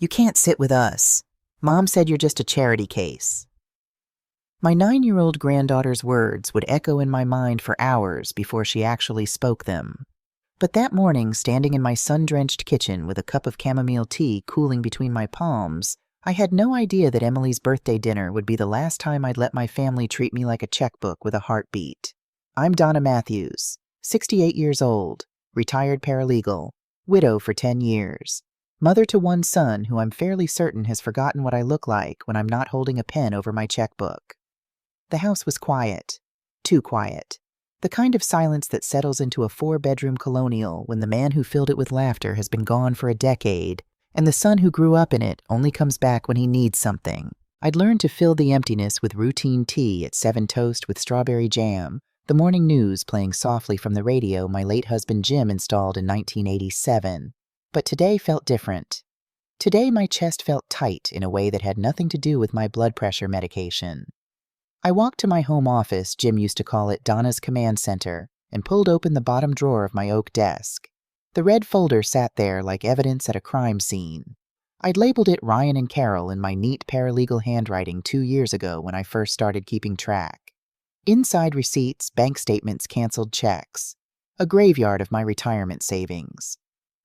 You can't sit with us. Mom said you're just a charity case. My 9-year-old granddaughter's words would echo in my mind for hours before she actually spoke them. But that morning, standing in my sun-drenched kitchen with a cup of chamomile tea cooling between my palms, I had no idea that Emily's birthday dinner would be the last time I'd let my family treat me like a checkbook with a heartbeat. I'm Donna Matthews, 68 years old, retired paralegal, widow for 10 years, mother to one son who I'm fairly certain has forgotten what I look like when I'm not holding a pen over my checkbook. The house was quiet. Too quiet. The kind of silence that settles into a 4-bedroom colonial when the man who filled it with laughter has been gone for a decade, and the son who grew up in it only comes back when he needs something. I'd learned to fill the emptiness with routine tea at 7 toast with strawberry jam, the morning news playing softly from the radio my late husband Jim installed in 1987. But today felt different. Today my chest felt tight in a way that had nothing to do with my blood pressure medication. I walked to my home office, Jim used to call it Donna's Command Center, and pulled open the bottom drawer of my oak desk. The red folder sat there like evidence at a crime scene. I'd labeled it Ryan and Carol in my neat paralegal handwriting 2 years ago when I first started keeping track. Inside receipts, bank statements, canceled checks. A graveyard of my retirement savings.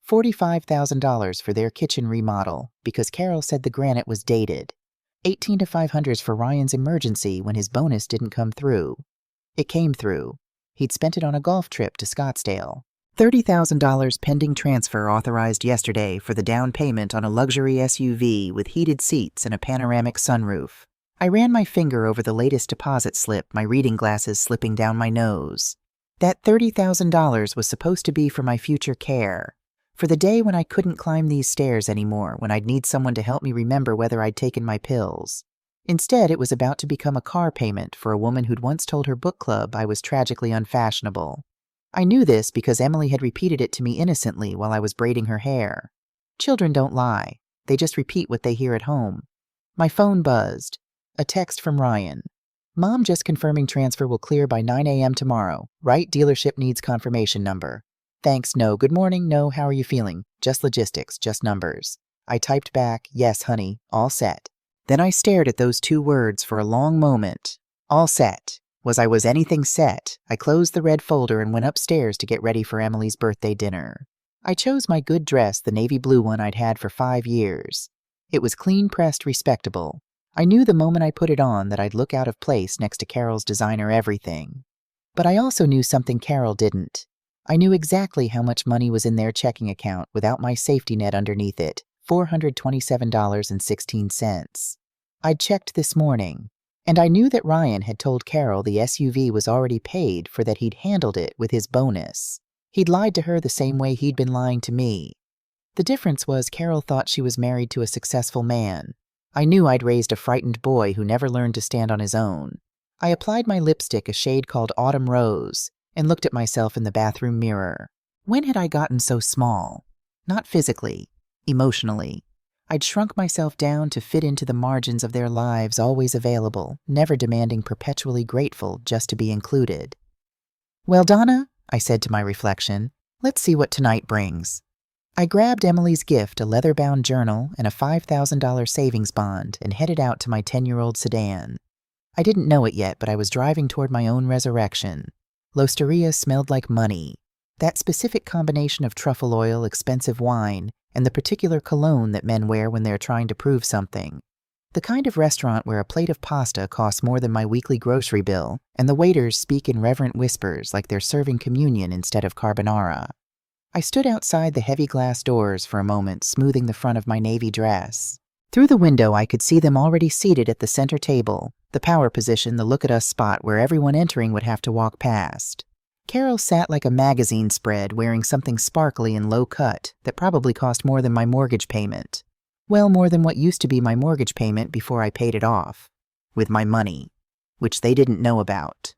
$45,000 for their kitchen remodel because Carol said the granite was dated. 18 to 500s for Ryan's emergency when his bonus didn't come through. It came through. He'd spent it on a golf trip to Scottsdale. $30,000 pending transfer authorized yesterday for the down payment on a luxury SUV with heated seats and a panoramic sunroof. I ran my finger over the latest deposit slip, my reading glasses slipping down my nose. That $30,000 was supposed to be for my future care. For the day when I couldn't climb these stairs anymore, when I'd need someone to help me remember whether I'd taken my pills. Instead, it was about to become a car payment for a woman who'd once told her book club I was tragically unfashionable. I knew this because Emily had repeated it to me innocently while I was braiding her hair. Children don't lie. They just repeat what they hear at home. My phone buzzed. A text from Ryan. Mom just confirming transfer will clear by 9 a.m. tomorrow. Right dealership needs confirmation number. Thanks, no. Good morning, no. How are you feeling? Just logistics, just numbers. I typed back, yes, honey, all set. Then I stared at those 2 words for a long moment. All set. Was anything set? I closed the red folder and went upstairs to get ready for Emily's birthday dinner. I chose my good dress, the navy blue one I'd had for 5 years. It was clean-pressed, respectable. I knew the moment I put it on that I'd look out of place next to Carol's designer everything. But I also knew something Carol didn't. I knew exactly how much money was in their checking account without my safety net underneath it, $427.16. I'd checked this morning, and I knew that Ryan had told Carol the SUV was already paid for that he'd handled it with his bonus. He'd lied to her the same way he'd been lying to me. The difference was Carol thought she was married to a successful man. I knew I'd raised a frightened boy who never learned to stand on his own. I applied my lipstick, a shade called Autumn Rose, and looked at myself in the bathroom mirror. When had I gotten so small? Not physically, emotionally. I'd shrunk myself down to fit into the margins of their lives, always available, never demanding, perpetually grateful just to be included. Well, Donna, I said to my reflection, let's see what tonight brings. I grabbed Emily's gift, a leather-bound journal, and a $5,000 savings bond, and headed out to my 10-year-old sedan. I didn't know it yet, but I was driving toward my own resurrection. L'Osteria smelled like money. That specific combination of truffle oil, expensive wine, and the particular cologne that men wear when they're trying to prove something. The kind of restaurant where a plate of pasta costs more than my weekly grocery bill, and the waiters speak in reverent whispers like they're serving communion instead of carbonara. I stood outside the heavy glass doors for a moment, smoothing the front of my navy dress. Through the window, I could see them already seated at the center table, the power position, the look-at-us spot where everyone entering would have to walk past. Carol sat like a magazine spread, wearing something sparkly and low-cut that probably cost more than my mortgage payment. Well, more than what used to be my mortgage payment before I paid it off. With my money. Which they didn't know about.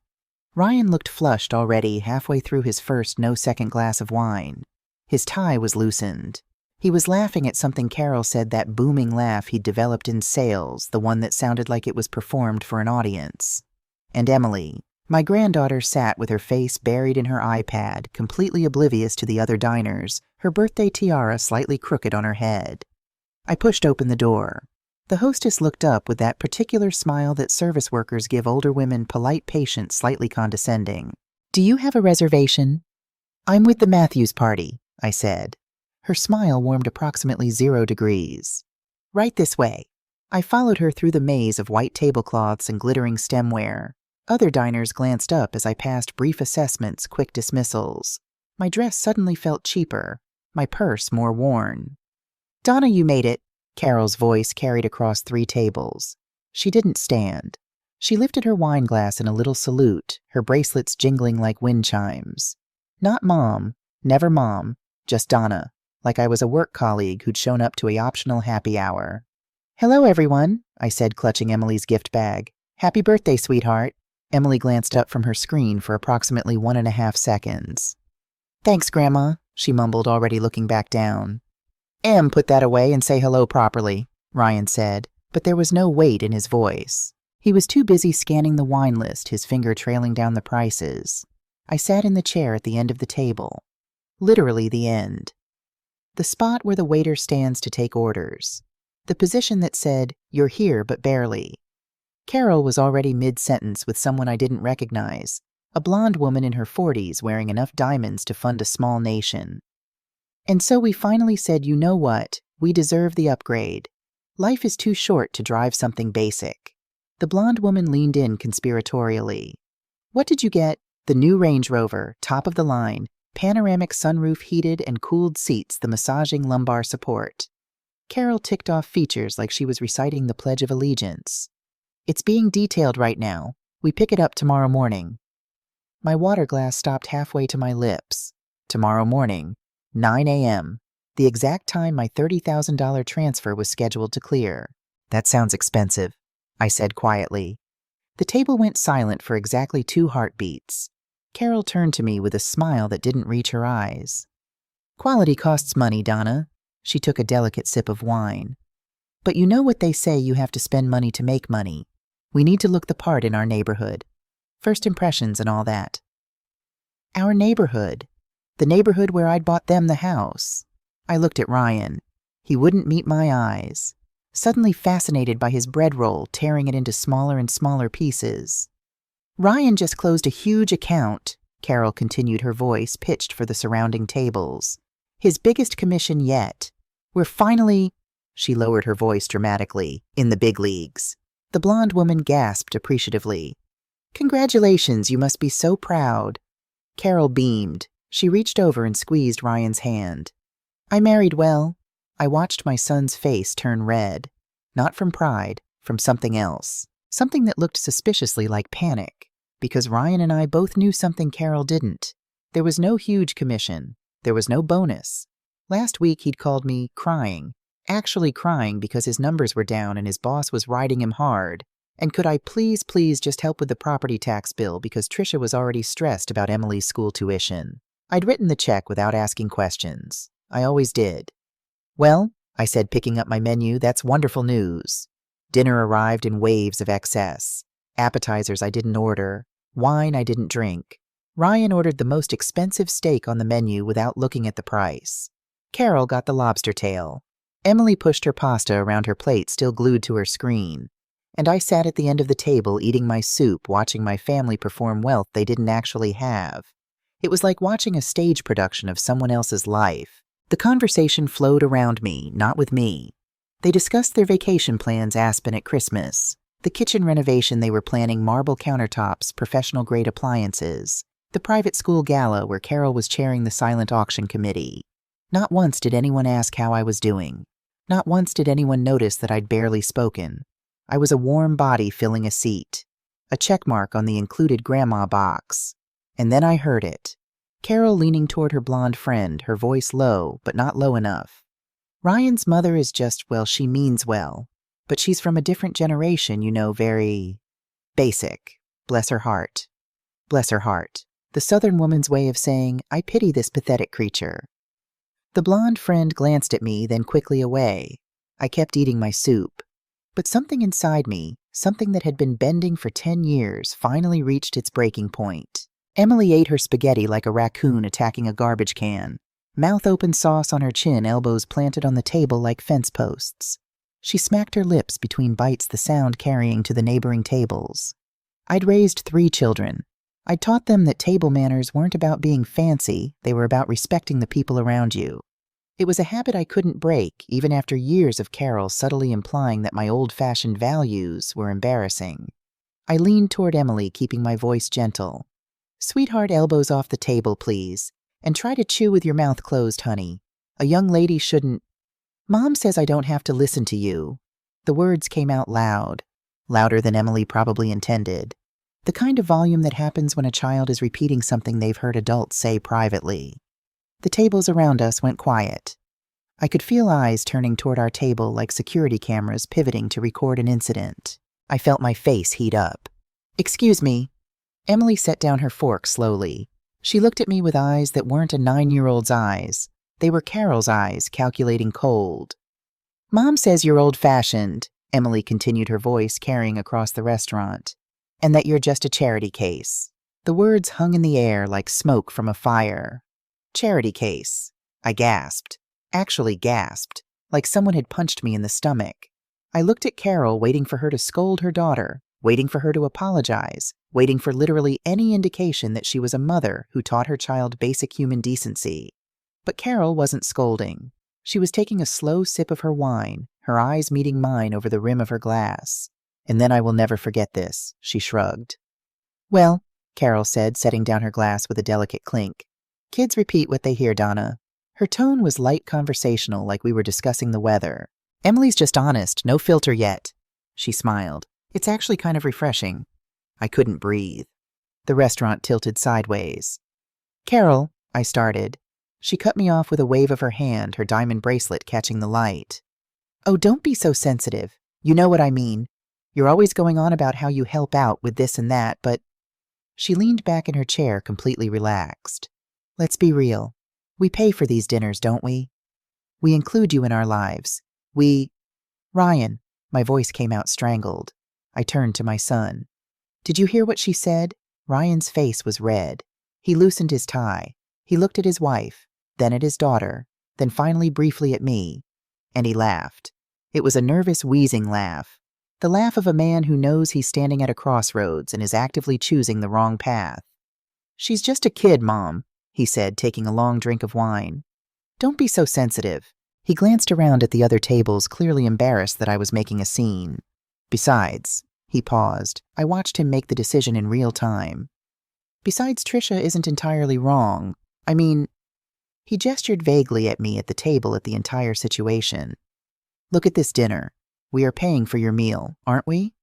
Ryan looked flushed already, halfway through his first no-second glass of wine. His tie was loosened. He was laughing at something Carol said, that booming laugh he'd developed in sales, the one that sounded like it was performed for an audience. And Emily, my granddaughter, sat with her face buried in her iPad, completely oblivious to the other diners, her birthday tiara slightly crooked on her head. I pushed open the door. The hostess looked up with that particular smile that service workers give older women, polite, patient, slightly condescending. "Do you have a reservation?" "I'm with the Matthews party," I said. Her smile warmed approximately 0 degrees. "Right this way." I followed her through the maze of white tablecloths and glittering stemware. Other diners glanced up as I passed brief assessments, quick dismissals. My dress suddenly felt cheaper, my purse more worn. "Donna, you made it," Carol's voice carried across 3 tables. She didn't stand. She lifted her wine glass in a little salute, her bracelets jingling like wind chimes. Not Mom, never Mom, just Donna, like I was a work colleague who'd shown up to a optional happy hour. "Hello, everyone," I said, clutching Emily's gift bag. "Happy birthday, sweetheart." Emily glanced up from her screen for approximately 1.5 seconds. "Thanks, Grandma," she mumbled, already looking back down. "Put that away and say hello properly," Ryan said, but there was no weight in his voice. He was too busy scanning the wine list, his finger trailing down the prices. I sat in the chair at the end of the table. Literally the end. The spot where the waiter stands to take orders. The position that said, "You're here, but barely." Carol was already mid-sentence with someone I didn't recognize, a blonde woman in her 40s wearing enough diamonds to fund a small nation. "And so we finally said, you know what, we deserve the upgrade. Life is too short to drive something basic." The blonde woman leaned in conspiratorially. "What did you get?" "The new Range Rover, top of the line, panoramic sunroof, heated and cooled seats, the massaging lumbar support." Carol ticked off features like she was reciting the Pledge of Allegiance. "It's being detailed right now. We pick it up tomorrow morning." My water glass stopped halfway to my lips. Tomorrow morning, 9 a.m., the exact time my $30,000 transfer was scheduled to clear. "That sounds expensive," I said quietly. The table went silent for exactly 2 heartbeats. Carol turned to me with a smile that didn't reach her eyes. "Quality costs money, Donna." She took a delicate sip of wine. "But you know what they say, you have to spend money to make money. We need to look the part in our neighborhood. First impressions and all that." Our neighborhood. The neighborhood where I'd bought them the house. I looked at Ryan. He wouldn't meet my eyes. Suddenly fascinated by his bread roll, tearing it into smaller and smaller pieces. "Ryan just closed a huge account," Carol continued, her voice pitched for the surrounding tables. "His biggest commission yet. We're finally," she lowered her voice dramatically, "in the big leagues." The blonde woman gasped appreciatively. "Congratulations, you must be so proud." Carol beamed. She reached over and squeezed Ryan's hand. "I married well." I watched my son's face turn red. Not from pride, from something else. Something that looked suspiciously like panic. Because Ryan and I both knew something Carol didn't. There was no huge commission. There was no bonus. Last week he'd called me crying. Actually crying because his numbers were down and his boss was riding him hard. And could I please just help with the property tax bill because Trisha was already stressed about Emily's school tuition. I'd written the check without asking questions. I always did. "Well," I said, picking up my menu, "that's wonderful news." Dinner arrived in waves of excess. Appetizers I didn't order. Wine I didn't drink. Ryan ordered the most expensive steak on the menu without looking at the price. Carol got the lobster tail. Emily pushed her pasta around her plate, still glued to her screen. And I sat at the end of the table eating my soup, watching my family perform wealth they didn't actually have. It was like watching a stage production of someone else's life. The conversation flowed around me, not with me. They discussed their vacation plans, Aspen at Christmas, the kitchen renovation they were planning, marble countertops, professional-grade appliances, the private school gala where Carol was chairing the silent auction committee. Not once did anyone ask how I was doing. Not once did anyone notice that I'd barely spoken. I was a warm body filling a seat, a checkmark on the included grandma box. And then I heard it. Carol leaning toward her blonde friend, her voice low, but not low enough. "Ryan's mother is just, well, she means well. But she's from a different generation, you know, very basic. Bless her heart." Bless her heart. The Southern woman's way of saying, "I pity this pathetic creature." The blonde friend glanced at me, then quickly away. I kept eating my soup. But something inside me, something that had been bending for 10 years, finally reached its breaking point. Emily ate her spaghetti like a raccoon attacking a garbage can. Mouth open, sauce on her chin, elbows planted on the table like fence posts. She smacked her lips between bites, the sound carrying to the neighboring tables. I'd raised 3 children. I'd taught them that table manners weren't about being fancy, they were about respecting the people around you. It was a habit I couldn't break, even after years of Carol subtly implying that my old-fashioned values were embarrassing. I leaned toward Emily, keeping my voice gentle. "Sweetheart, elbows off the table, please. And try to chew with your mouth closed, honey. A young lady shouldn't—" "Mom says I don't have to listen to you." The words came out loud, louder than Emily probably intended. The kind of volume that happens when a child is repeating something they've heard adults say privately. The tables around us went quiet. I could feel eyes turning toward our table like security cameras pivoting to record an incident. I felt my face heat up. "Excuse me." Emily set down her fork slowly. She looked at me with eyes that weren't a 9-year-old's eyes. They were Carol's eyes, calculating cold. "Mom says you're old-fashioned," Emily continued, her voice carrying across the restaurant, "and that you're just a charity case." The words hung in the air like smoke from a fire. Charity case. I gasped. Actually gasped, like someone had punched me in the stomach. I looked at Carol, waiting for her to scold her daughter, waiting for her to apologize, waiting for literally any indication that she was a mother who taught her child basic human decency. But Carol wasn't scolding. She was taking a slow sip of her wine, her eyes meeting mine over the rim of her glass. "And then I will never forget this," she shrugged. "Well," Carol said, setting down her glass with a delicate clink. "Kids repeat what they hear, Donna." Her tone was light conversational, like we were discussing the weather. "Emily's just honest, no filter yet." She smiled. "It's actually kind of refreshing." I couldn't breathe. The restaurant tilted sideways. "Carol," I started. She cut me off with a wave of her hand, her diamond bracelet catching the light. "Oh, don't be so sensitive. You know what I mean. You're always going on about how you help out with this and that, but—" She leaned back in her chair, completely relaxed. "Let's be real. We pay for these dinners, don't we? We include you in our lives. Ryan," my voice came out strangled. I turned to my son. "Did you hear what she said?" Ryan's face was red. He loosened his tie. He looked at his wife, then at his daughter, then finally briefly at me. And he laughed. It was a nervous, wheezing laugh. The laugh of a man who knows he's standing at a crossroads and is actively choosing the wrong path. "She's just a kid, Mom," he said, taking a long drink of wine. "Don't be so sensitive." He glanced around at the other tables, clearly embarrassed that I was making a scene. "Besides," he paused. I watched him make the decision in real time. "Besides, Trisha isn't entirely wrong. I mean—" He gestured vaguely at me at the table at the entire situation. "Look at this dinner. We are paying for your meal, aren't we?"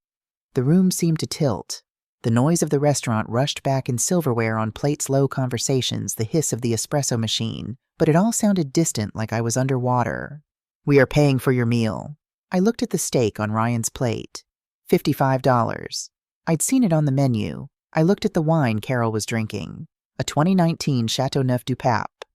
The room seemed to tilt. The noise of the restaurant rushed back in silverware on plates, low conversations, the hiss of the espresso machine, but it all sounded distant, like I was underwater. "We are paying for your meal." I looked at the steak on Ryan's plate. $55. I'd seen it on the menu. I looked at the wine Carol was drinking. A 2019 Chateauneuf du Pape.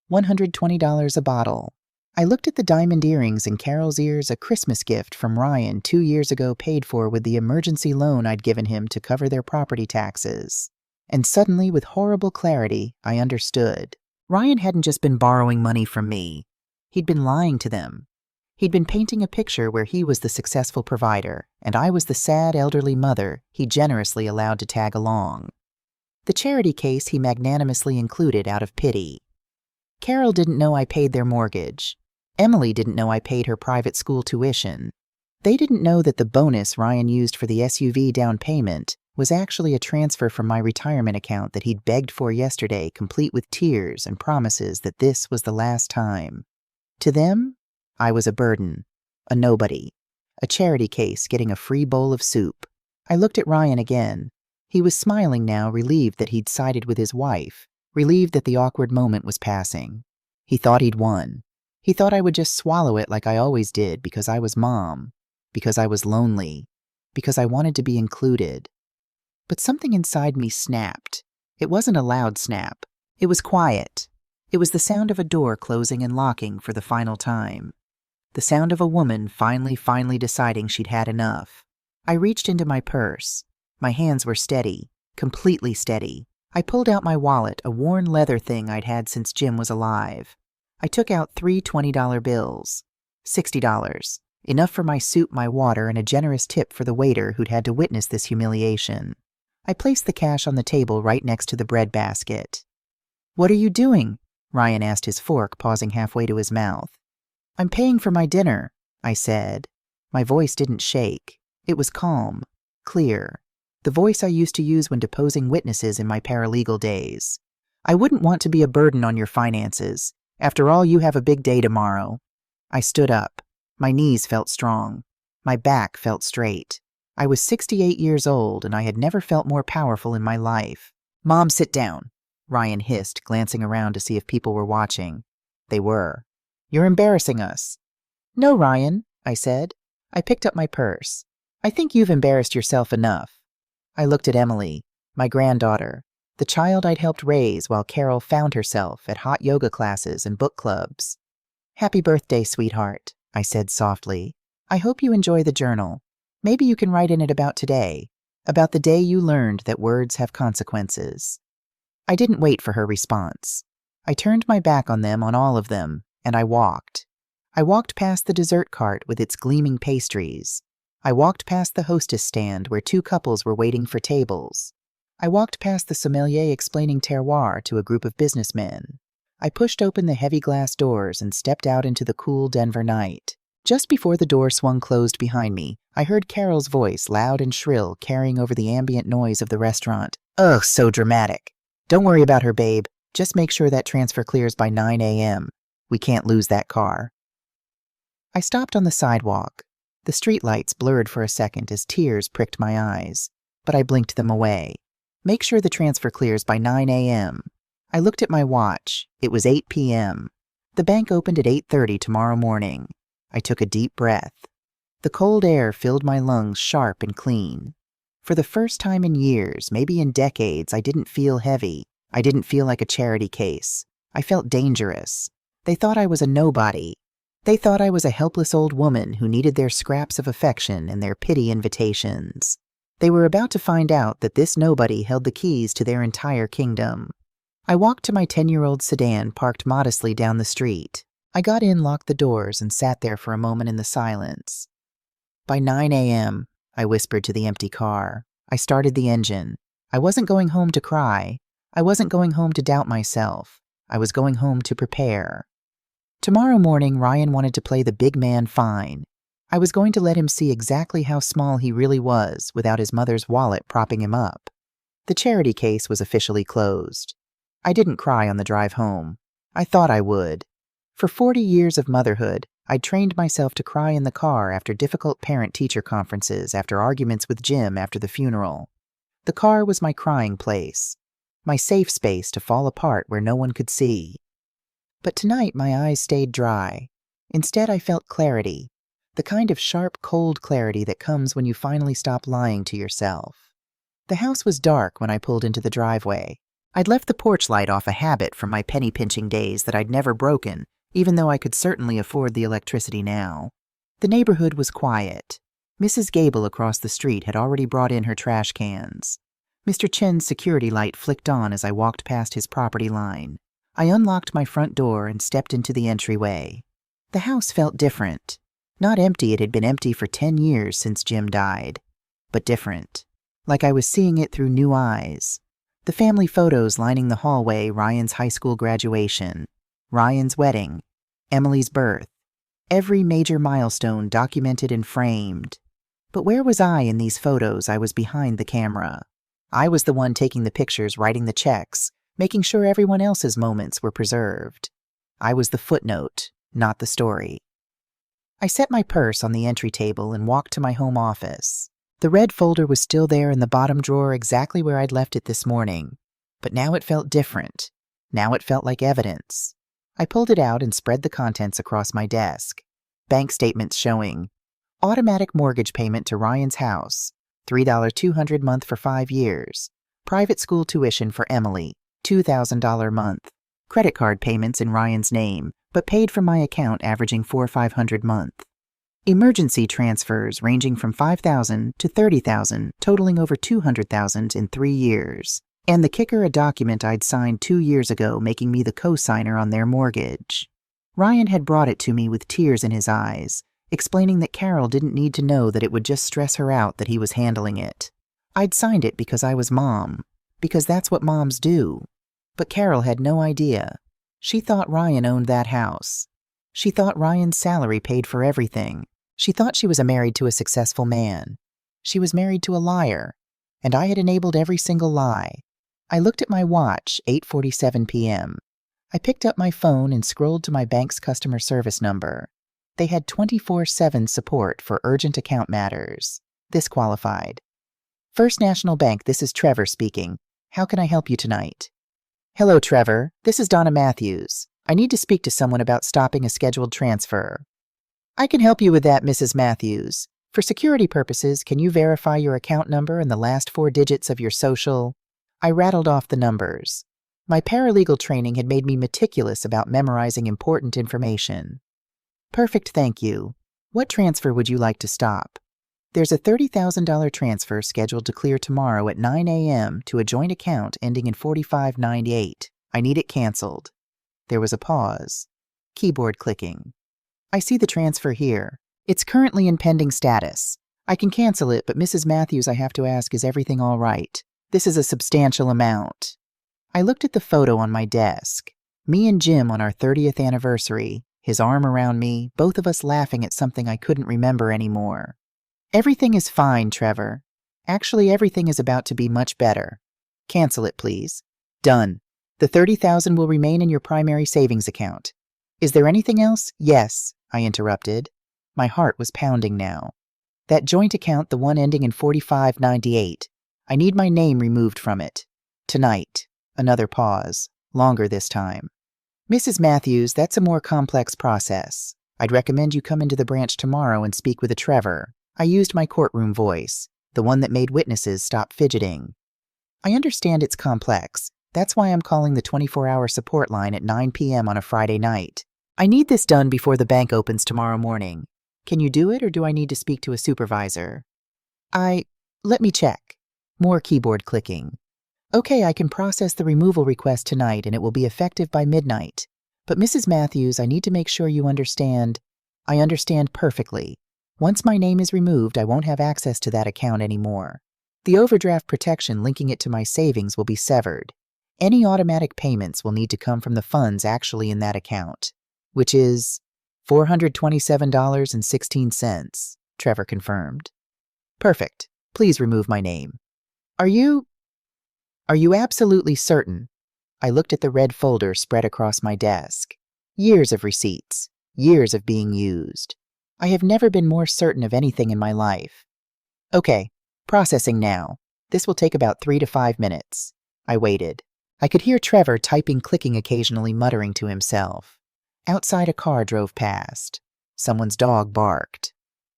$120 a bottle. I looked at the diamond earrings in Carol's ears, a Christmas gift from Ryan 2 years ago, paid for with the emergency loan I'd given him to cover their property taxes. And suddenly, with horrible clarity, I understood. Ryan hadn't just been borrowing money from me. He'd been lying to them. He'd been painting a picture where he was the successful provider, and I was the sad elderly mother he generously allowed to tag along. The charity case he magnanimously included out of pity. Carol didn't know I paid their mortgage. Emily didn't know I paid her private school tuition. They didn't know that the bonus Ryan used for the SUV down payment was actually a transfer from my retirement account that he'd begged for yesterday, complete with tears and promises that this was the last time. To them, I was a burden, a nobody, a charity case getting a free bowl of soup. I looked at Ryan again. He was smiling now, relieved that he'd sided with his wife, relieved that the awkward moment was passing. He thought he'd won. He thought I would just swallow it like I always did because I was Mom, because I was lonely, because I wanted to be included. But something inside me snapped. It wasn't a loud snap. It was quiet. It was the sound of a door closing and locking for the final time. The sound of a woman finally deciding she'd had enough. I reached into my purse. My hands were steady, completely steady. I pulled out my wallet, a worn leather thing I'd had since Jim was alive. I took out 3 $20 bills. $60. Enough for my soup, my water, and a generous tip for the waiter who'd had to witness this humiliation. I placed the cash on the table right next to the bread basket. "What are you doing?" Ryan asked, his fork pausing halfway to his mouth. "I'm paying for my dinner," I said. My voice didn't shake. It was calm, clear, the voice I used to use when deposing witnesses in my paralegal days. "I wouldn't want to be a burden on your finances. After all, you have a big day tomorrow." I stood up. My knees felt strong. My back felt straight. I was 68 years old, and I had never felt more powerful in my life. "Mom, sit down," Ryan hissed, glancing around to see if people were watching. They were. "You're embarrassing us." "No, Ryan," I said. I picked up my purse. "I think you've embarrassed yourself enough." I looked at Emily, my granddaughter, the child I'd helped raise while Carol found herself at hot yoga classes and book clubs. "Happy birthday, sweetheart," I said softly. "I hope you enjoy the journal. Maybe you can write in it about today, about the day you learned that words have consequences." I didn't wait for her response. I turned my back on them, on all of them, and I walked. I walked past the dessert cart with its gleaming pastries. I walked past the hostess stand where 2 couples were waiting for tables. I walked past the sommelier explaining terroir to a group of businessmen. I pushed open the heavy glass doors and stepped out into the cool Denver night. Just before the door swung closed behind me, I heard Carol's voice, loud and shrill, carrying over the ambient noise of the restaurant. "Ugh, so dramatic. Don't worry about her, babe. Just make sure that transfer clears by 9 a.m. We can't lose that car." I stopped on the sidewalk. The streetlights blurred for a second as tears pricked my eyes, but I blinked them away. Make sure the transfer clears by 9 a.m. I looked at my watch. It was 8 p.m. The bank opened at 8:30 tomorrow morning. I took a deep breath. The cold air filled my lungs sharp and clean. For the first time in years, maybe in decades, I didn't feel heavy. I didn't feel like a charity case. I felt dangerous. They thought I was a nobody. They thought I was a helpless old woman who needed their scraps of affection and their pity invitations. They were about to find out that this nobody held the keys to their entire kingdom. I walked to my 10-year-old sedan parked modestly down the street. I got in, locked the doors, and sat there for a moment in the silence. By 9 a.m., I whispered to the empty car. I started the engine. I wasn't going home to cry. I wasn't going home to doubt myself. I was going home to prepare. Tomorrow morning, Ryan wanted to play the big man fine. I was going to let him see exactly how small he really was without his mother's wallet propping him up. The charity case was officially closed. I didn't cry on the drive home. I thought I would. For 40 years of motherhood, I'd trained myself to cry in the car after difficult parent-teacher conferences, after arguments with Jim after the funeral. The car was my crying place, my safe space to fall apart where no one could see. But tonight my eyes stayed dry. Instead, I felt clarity, the kind of sharp, cold clarity that comes when you finally stop lying to yourself. The house was dark when I pulled into the driveway. I'd left the porch light off a habit from my penny-pinching days that I'd never broken, even though I could certainly afford the electricity now. The neighborhood was quiet. Mrs. Gable across the street had already brought in her trash cans. Mr. Chen's security light flicked on as I walked past his property line. I unlocked my front door and stepped into the entryway. The house felt different. Not empty, it had been empty for 10 years since Jim died. But different. Like I was seeing it through new eyes. The family photos lining the hallway, Ryan's high school graduation, Ryan's wedding, Emily's birth. Every major milestone documented and framed. But where was I in these photos? I was behind the camera. I was the one taking the pictures, writing the checks, making sure everyone else's moments were preserved. I was the footnote, not the story. I set my purse on the entry table and walked to my home office. The red folder was still there in the bottom drawer, exactly where I'd left it this morning. But now it felt different. Now it felt like evidence. I pulled it out and spread the contents across my desk. Bank statements showing automatic mortgage payment to Ryan's house, $3,200 month for 5 years. Private school tuition for Emily, $2,000 month. Credit card payments in Ryan's name, but paid from my account averaging $4,500 month. Emergency transfers ranging from $5,000 to $30,000, totaling over $200,000 in 3 years. And the kicker, a document I'd signed 2 years ago making me the co-signer on their mortgage. Ryan had brought it to me with tears in his eyes, explaining that Carol didn't need to know that it would just stress her out that he was handling it. I'd signed it because I was mom, because that's what moms do. But Carol had no idea. She thought Ryan owned that house. She thought Ryan's salary paid for everything. She thought she was married to a successful man. She was married to a liar, and I had enabled every single lie. I looked at my watch, 8:47 p.m. I picked up my phone and scrolled to my bank's customer service number. They had 24/7 support for urgent account matters. This qualified. First National Bank, this is Trevor speaking. How can I help you tonight? Hello, Trevor. This is Donna Matthews. I need to speak to someone about stopping a scheduled transfer. I can help you with that, Mrs. Matthews. For security purposes, can you verify your account number and the last 4 digits of your social? I rattled off the numbers. My paralegal training had made me meticulous about memorizing important information. Perfect, thank you. What transfer would you like to stop? There's a $30,000 transfer scheduled to clear tomorrow at 9 a.m. to a joint account ending in 4598. I need it canceled. There was a pause. Keyboard clicking. I see the transfer here. It's currently in pending status. I can cancel it, but Mrs. Matthews, I have to ask, is everything all right? This is a substantial amount. I looked at the photo on my desk. Me and Jim on our 30th anniversary, his arm around me, both of us laughing at something I couldn't remember anymore. Everything is fine, Trevor. Actually, everything is about to be much better. Cancel it, please. Done. The $30,000 will remain in your primary savings account. Is there anything else? Yes, I interrupted. My heart was pounding now. That joint account, the one ending in 4598. I need my name removed from it. Tonight. Another pause. Longer this time. Mrs. Matthews, that's a more complex process. I'd recommend you come into the branch tomorrow and speak with a Trevor. I used my courtroom voice, the one that made witnesses stop fidgeting. I understand it's complex. That's why I'm calling the 24-hour support line at 9 p.m. on a Friday night. I need this done before the bank opens tomorrow morning. Can you do it, or do I need to speak to a supervisor? Let me check. More keyboard clicking. Okay, I can process the removal request tonight and it will be effective by midnight. But Mrs. Matthews, I need to make sure you understand. I understand perfectly. Once my name is removed, I won't have access to that account anymore. The overdraft protection linking it to my savings will be severed. Any automatic payments will need to come from the funds actually in that account, which is $427.16, Trevor confirmed. Perfect. Please remove my name. Are you absolutely certain? I looked at the red folder spread across my desk. Years of receipts. Years of being used. I have never been more certain of anything in my life. Okay, processing now. This will take about 3 to 5 minutes. I waited. I could hear Trevor typing, clicking occasionally, muttering to himself. Outside, a car drove past. Someone's dog barked.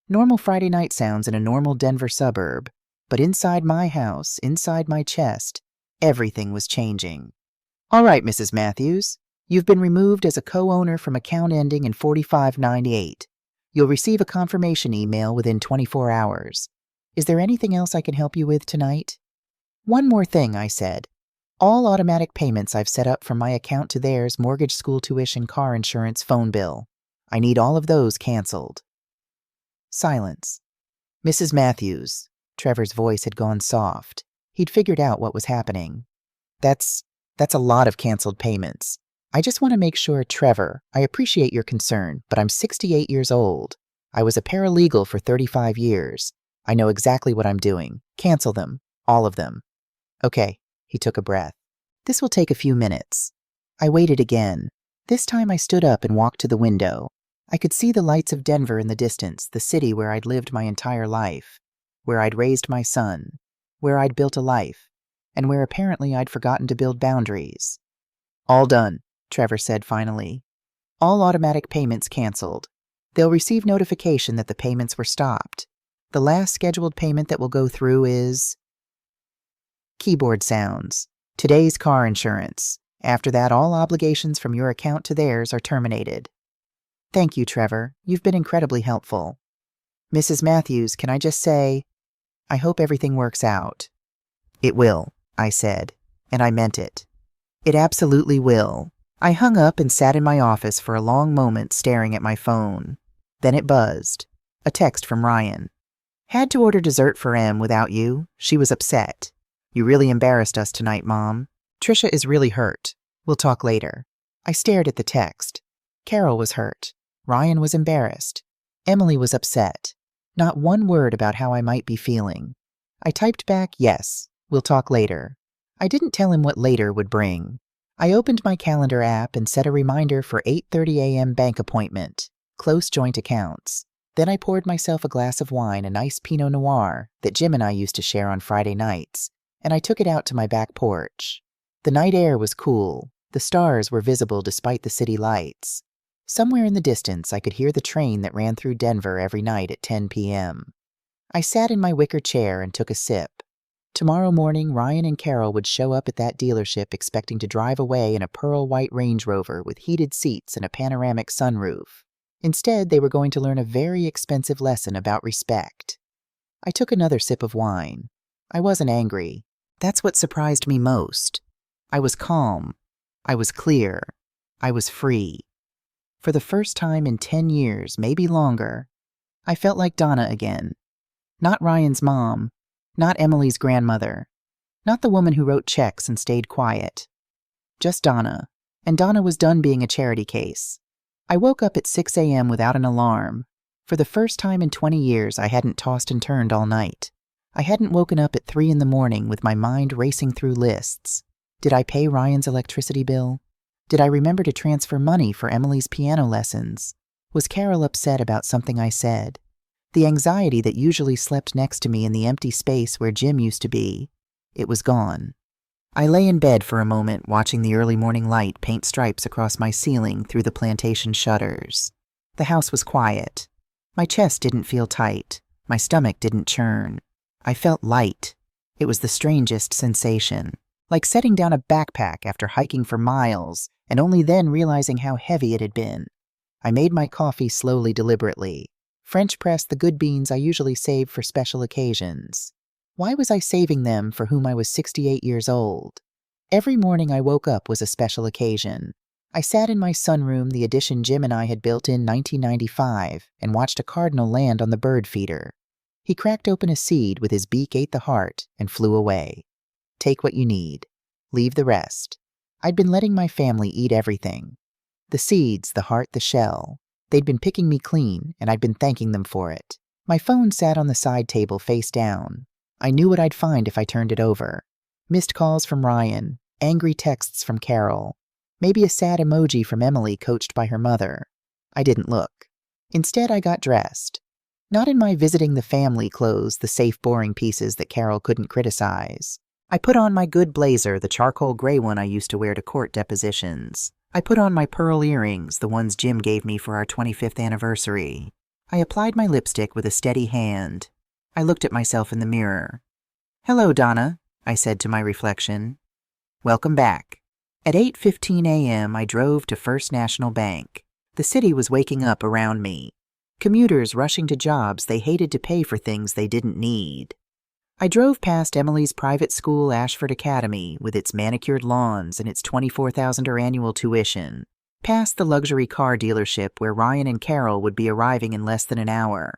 Normal Friday night sounds in a normal Denver suburb. But inside my house, inside my chest, everything was changing. All right, Mrs. Matthews. You've been removed as a co-owner from account ending in 4598. You'll receive a confirmation email within 24 hours. Is there anything else I can help you with tonight? One more thing, I said. All automatic payments I've set up from my account to theirs, mortgage, school tuition, car insurance, phone bill. I need all of those canceled. Silence. Mrs. Matthews. Trevor's voice had gone soft. He'd figured out what was happening. That's a lot of canceled payments. I just want to make sure, Trevor, I appreciate your concern, but I'm 68 years old. I was a paralegal for 35 years. I know exactly what I'm doing. Cancel them. All of them. Okay, he took a breath. This will take a few minutes. I waited again. This time I stood up and walked to the window. I could see the lights of Denver in the distance, the city where I'd lived my entire life, where I'd raised my son, where I'd built a life, and where apparently I'd forgotten to build boundaries. All done, Trevor said finally. All automatic payments canceled. They'll receive notification that the payments were stopped. The last scheduled payment that will go through is... Keyboard sounds. Today's car insurance. After that, all obligations from your account to theirs are terminated. Thank you, Trevor. You've been incredibly helpful. Mrs. Matthews, can I just say, I hope everything works out. It will, I said, and I meant it. It absolutely will. I hung up and sat in my office for a long moment staring at my phone. Then it buzzed. A text from Ryan. Had to order dessert for Em without you. She was upset. You really embarrassed us tonight, Mom. Trisha is really hurt. We'll talk later. I stared at the text. Carol was hurt. Ryan was embarrassed. Emily was upset. Not one word about how I might be feeling. I typed back, yes, we'll talk later. I didn't tell him what later would bring. I opened my calendar app and set a reminder for 8:30 a.m. bank appointment. Close joint accounts. Then I poured myself a glass of wine, a nice Pinot Noir that Jim and I used to share on Friday nights, and I took it out to my back porch. The night air was cool. The stars were visible despite the city lights. Somewhere in the distance, I could hear the train that ran through Denver every night at 10 p.m. I sat in my wicker chair and took a sip. Tomorrow morning, Ryan and Carol would show up at that dealership expecting to drive away in a pearl white Range Rover with heated seats and a panoramic sunroof. Instead, they were going to learn a very expensive lesson about respect. I took another sip of wine. I wasn't angry. That's what surprised me most. I was calm. I was clear. I was free. For the first time in 10 years, maybe longer, I felt like Donna again. Not Ryan's mom. Not Emily's grandmother. Not the woman who wrote checks and stayed quiet. Just Donna. And Donna was done being a charity case. I woke up at 6 a.m. without an alarm. For the first time in 20 years, I hadn't tossed and turned all night. I hadn't woken up at 3 in the morning with my mind racing through lists. Did I pay Ryan's electricity bill? Did I remember to transfer money for Emily's piano lessons? Was Carol upset about something I said? The anxiety that usually slept next to me in the empty space where Jim used to be, it was gone. I lay in bed for a moment watching the early morning light paint stripes across my ceiling through the plantation shutters. The house was quiet. My chest didn't feel tight. My stomach didn't churn. I felt light. It was the strangest sensation, like setting down a backpack after hiking for miles and only then realizing how heavy it had been. I made my coffee slowly, deliberately. French pressed the good beans I usually save for special occasions. Why was I saving them for whom I was 68 years old? Every morning I woke up was a special occasion. I sat in my sunroom, the addition Jim and I had built in 1995, and watched a cardinal land on the bird feeder. He cracked open a seed with his beak, ate the heart, and flew away. Take what you need. Leave the rest. I'd been letting my family eat everything. The seeds, the heart, the shell. They'd been picking me clean, and I'd been thanking them for it. My phone sat on the side table face down. I knew what I'd find if I turned it over. Missed calls from Ryan, angry texts from Carol, maybe a sad emoji from Emily coached by her mother. I didn't look. Instead, I got dressed. Not in my visiting the family clothes, the safe, boring pieces that Carol couldn't criticize. I put on my good blazer, the charcoal gray one I used to wear to court depositions. I put on my pearl earrings, the ones Jim gave me for our 25th anniversary. I applied my lipstick with a steady hand. I looked at myself in the mirror. "Hello, Donna," I said to my reflection. "Welcome back." At 8:15 a.m., I drove to First National Bank. The city was waking up around me. Commuters rushing to jobs they hated to pay for things they didn't need. I drove past Emily's private school, Ashford Academy, with its manicured lawns and its $24,000 annual tuition, past the luxury car dealership where Ryan and Carol would be arriving in less than an hour.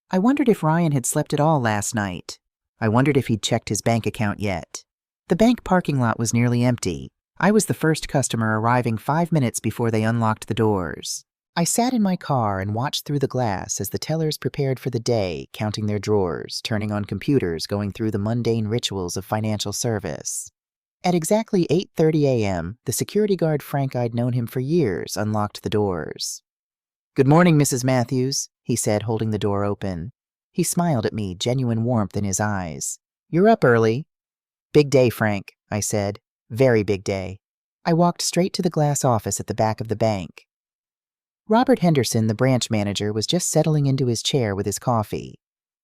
I wondered if Ryan had slept at all last night. I wondered if he'd checked his bank account yet. The bank parking lot was nearly empty. I was the first customer arriving 5 minutes before they unlocked the doors. I sat in my car and watched through the glass as the tellers prepared for the day, counting their drawers, turning on computers, going through the mundane rituals of financial service. At exactly 8:30 a.m., the security guard Frank, I'd known him for years, unlocked the doors. "Good morning, Mrs. Matthews," he said, holding the door open. He smiled at me, genuine warmth in his eyes. "You're up early." "Big day, Frank," I said. "Very big day." I walked straight to the glass office at the back of the bank. Robert Henderson, the branch manager, was just settling into his chair with his coffee.